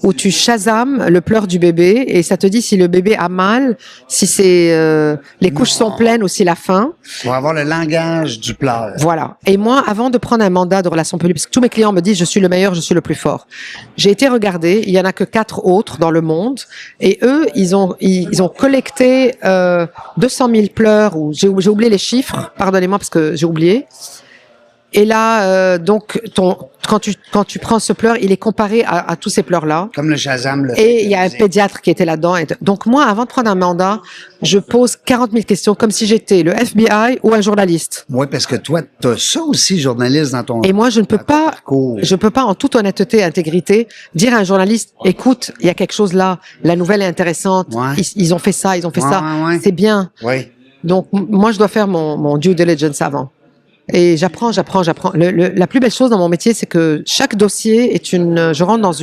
où tu chasames le pleur du bébé et ça te dit si le bébé a mal, si les couches sont pleines ou si la faim. Pour avoir le langage du pleur. Voilà. Et moi, avant de prendre un mandat de relations publiques, parce que tous mes clients me disent je suis le meilleur, je suis le plus fort. J'ai été regarder, il y en a que 4 autres dans le monde et eux, ils ont collecté 200 000 pleurs ou j'ai oublié les chiffres, pardonnez-moi parce que j'ai oublié. Et là, donc, quand tu prends ce pleur, il est comparé à tous ces pleurs-là. Comme le Shazam. Et il y a un pédiatre qui était là-dedans. Donc, moi, avant de prendre un mandat, je pose 40 000 questions comme si j'étais le FBI ou un journaliste. Oui, parce que toi, t'as ça aussi, journaliste, dans ton... Et moi, je ne peux pas, en toute honnêteté et intégrité, dire à un journaliste, écoute, il y a quelque chose là, la nouvelle est intéressante, ils ont fait ça, c'est bien. Oui. Donc, moi, je dois faire mon due diligence avant. Et j'apprends. La plus belle chose dans mon métier, c'est que chaque dossier je rentre dans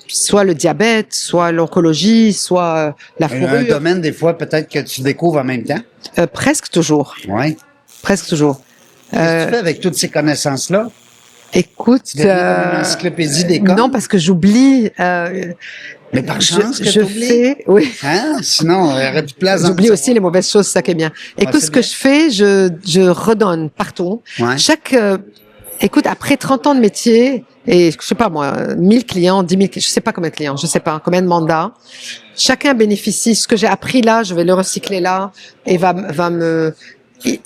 soit le diabète, soit l'oncologie, soit la fourrure. Un domaine, des fois, peut-être que tu découvres en même temps? Presque toujours. Oui. Presque toujours. Qu'est-ce que tu fais avec toutes ces connaissances-là? Écoute, tu deviens une encyclopédie des cas? Non, parce que j'oublie. Mais par chance que t'oublies? Oui. Hein? Sinon, il y aurait plus de place. J'oublie aussi les mauvaises choses, ça qui est bien. Écoute, ce que je fais, je redonne partout. Ouais. Écoute, après 30 ans de métier, et je sais pas moi, 1000 clients, 10 000, je sais pas combien de clients, je sais pas combien de mandats, chacun bénéficie. Ce que j'ai appris là, je vais le recycler là, et va me...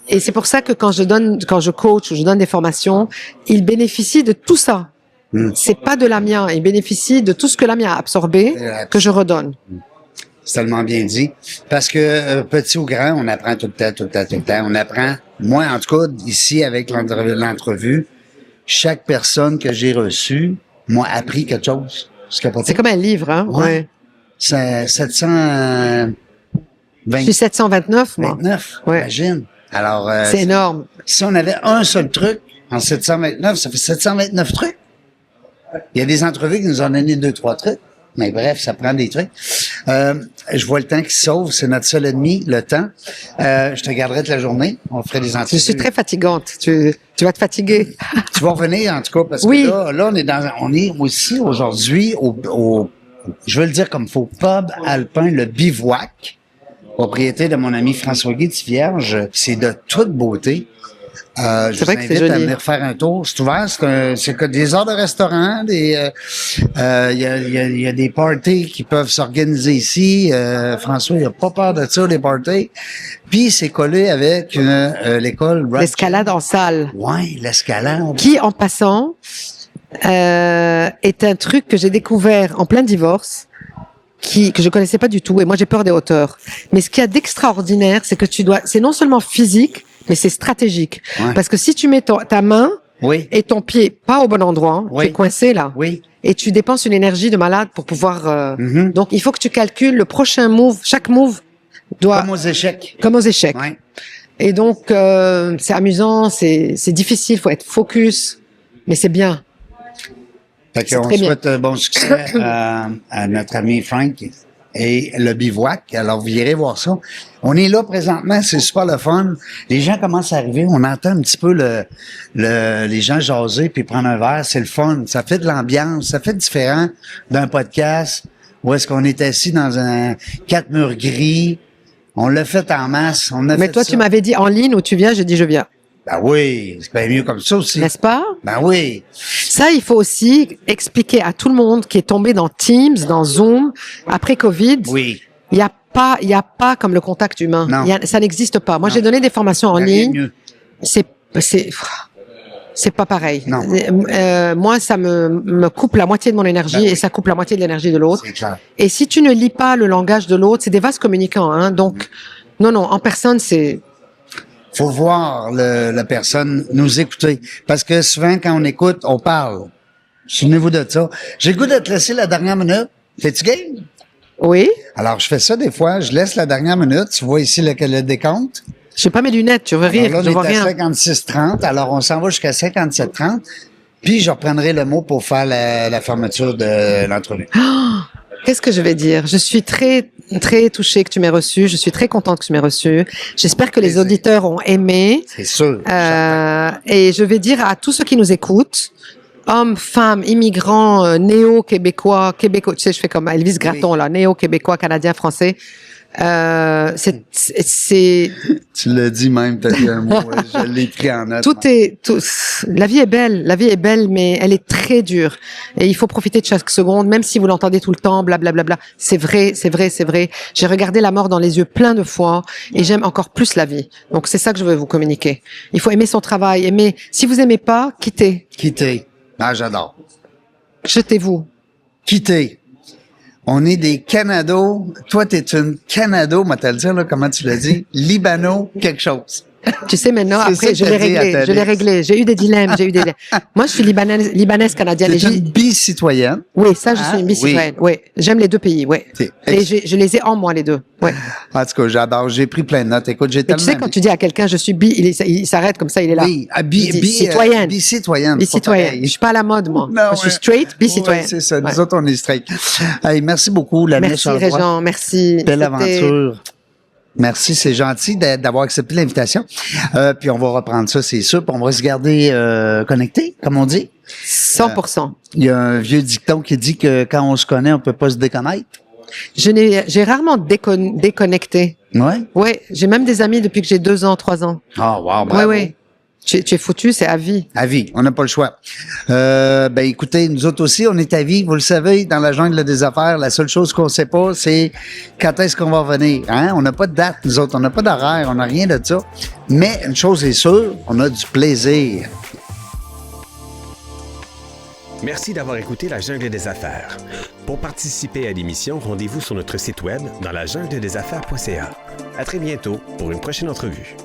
Et c'est pour ça que quand je coach ou je donne des formations, ils bénéficient de tout ça. C'est pas de la mienne. Ils bénéficient de tout ce que la mienne a absorbé, que je redonne. C'est tellement bien dit. Parce que, petit ou grand, on apprend tout le temps. On apprend. Moi, en tout cas, ici, avec l'entrevue, chaque personne que j'ai reçue m'a appris quelque chose. C'est comme un livre, hein? Ouais. C'est 720. Je suis 729, moi. 29, imagine. Alors, c'est énorme. Si on avait un seul truc en 729, ça fait 729 trucs. Il y a des entrevues qui nous ont donné 2-3 trucs. Mais bref, ça prend des trucs. Je vois le temps qui se sauve. C'est notre seul ennemi, le temps. Je te garderai toute la journée. On ferait des entrevues. Je suis très fatigante. Tu vas te fatiguer. Tu vas revenir, en tout cas, parce que là, on est aussi aujourd'hui je veux le dire comme faux, pub alpin, le bivouac, propriété de mon ami François-Guy Tivierge. C'est de toute beauté. Je vous invite à venir faire un tour. C'est ouvert, c'est que des heures de restaurant, il y a des parties qui peuvent s'organiser ici. François, il a pas peur de ça, les parties. Puis c'est collé avec l'école. L'escalade en salle. Ouais, l'escalade. Qui, en passant, est un truc que j'ai découvert en plein divorce. que je connaissais pas du tout. Et moi, j'ai peur des hauteurs. Mais ce qu'il y a d'extraordinaire, c'est que c'est non seulement physique, mais c'est stratégique. Ouais. Parce que si tu mets ta main Oui. et ton pied pas au bon endroit, Oui. tu es coincé là. Oui. Et tu dépenses une énergie de malade pour pouvoir. Mhm. Donc, il faut que tu calcules le prochain move. Chaque move doit. Comme aux échecs. Comme aux échecs. Ouais. Et donc, c'est amusant, c'est difficile, faut être focus, mais c'est bien. Fait C'est qu'on très bien. souhaite bon succès à notre ami Frank et le bivouac. Alors, vous irez voir ça. On est là présentement, c'est super le fun. Les gens commencent à arriver, on entend un petit peu les gens jaser puis prendre un verre. C'est le fun, ça fait de l'ambiance, ça fait différent d'un podcast où est-ce qu'on est assis dans un 4 murs gris. On l'a fait en masse. On a Mais fait toi, ça. tu m'avais dit en ligne où tu viens, j'ai dit je viens. Ben oui, c'est bien mieux comme ça aussi. N'est-ce pas? Ben oui. Ça, il faut aussi expliquer à tout le monde qui est tombé dans Teams, dans Zoom, après Covid. Oui. Il n'y a pas comme le contact humain. Non. Ça n'existe pas. Moi, Non. j'ai donné des formations en Rien de ligne. mieux. C'est pas pareil. Non. Moi, ça me coupe la moitié de mon énergie Ben oui. et ça coupe la moitié de l'énergie de l'autre. C'est clair. Et si tu ne lis pas le langage de l'autre, c'est des vases communicants, hein. Donc, non, en personne, c'est, Faut voir la personne nous écouter. Parce que souvent, quand on écoute, on parle. Souvenez-vous de ça. J'ai le goût de te laisser la dernière minute. T'es-tu game? oui. Alors, je fais ça des fois. Je laisse la dernière minute. Tu vois ici le décompte. J'ai pas mes lunettes, tu veux rire, Alors je là, vois on est à rien. 56-30. Alors, on s'en va jusqu'à 57-30. Puis, je reprendrai le mot pour faire la fermeture de l'entrevue. Qu'est-ce que je vais dire? Je suis très, très touchée que tu m'aies reçu. Je suis très contente que tu m'aies reçu. J'espère que les Plaisir. auditeurs ont aimé. C'est sûr. Et je vais dire à tous ceux qui nous écoutent, hommes, femmes, immigrants, néo-québécois, tu sais, je fais comme Elvis Gratton, là, néo-québécois, canadiens, français. C'est Tu l'as dit même, t'as dit un mot. Je l'ai pris en note. la vie est belle, mais elle est très dure. Et il faut profiter de chaque seconde, même si vous l'entendez tout le temps, blablabla. C'est vrai. J'ai regardé la mort dans les yeux plein de fois et j'aime encore plus la vie. Donc c'est ça que je veux vous communiquer. Il faut aimer son travail, si vous aimez pas, quittez. Quitter. Ah, j'adore. Jetez-vous. Quitter. On est des Canados. Toi, t'es une Canado, moi, t'as le dire, là, comment tu l'as dit? Libano, quelque chose. Tu sais, maintenant, C'est après, ça je que l'ai t'as dit à réglé. ta Je l'ai liste. réglé. J'ai eu des dilemmes. Moi, je suis libanaise canadienne. T'es Et une bi-citoyenne. oui, ça, je Ah, suis une bi-citoyenne. Oui. J'aime les deux pays. Oui. T'es Et je les ai en moi, les deux. Ouais. En tout cas, j'adore. J'ai pris plein de notes. Écoute, j'ai Mais tellement... tu sais, quand tu dis à quelqu'un, je suis bi, il s'arrête comme ça, il est là. Oui, Il dit, citoyenne. Bi-citoyenne. Bi-citoyenne. Je suis pas à la mode, moi. Non, Moi, je suis ouais. straight, bi-citoyenne. Ouais, c'est ça. Ouais. Nous autres, on est straight. Hey, merci beaucoup, la Merci, Régent. Merci. Belle C'était- aventure. Merci, c'est gentil d'avoir accepté l'invitation. Puis on va reprendre ça, c'est sûr. Puis on va se garder connectés, comme on dit. 100%. Il y a un vieux dicton qui dit que quand on se connaît, on peut pas se déconnaître. J'ai rarement déconnecté. Ouais. Ouais. J'ai même des amis depuis que j'ai 2 ans, 3 ans. Ah, wow, Ouais, bravo. ouais. Tu es foutu, c'est à vie. À vie, on n'a pas le choix. Écoutez, nous autres aussi, on est à vie. Vous le savez, dans la jungle des affaires, la seule chose qu'on sait pas, c'est quand est-ce qu'on va revenir. Hein? On n'a pas de date, nous autres. On n'a pas d'horaire, on n'a rien de ça. Mais une chose est sûre, on a du plaisir. Merci d'avoir écouté La Jungle des Affaires. Pour participer à l'émission, rendez-vous sur notre site web dans lajungleDesAffaires.ca. À très bientôt pour une prochaine entrevue.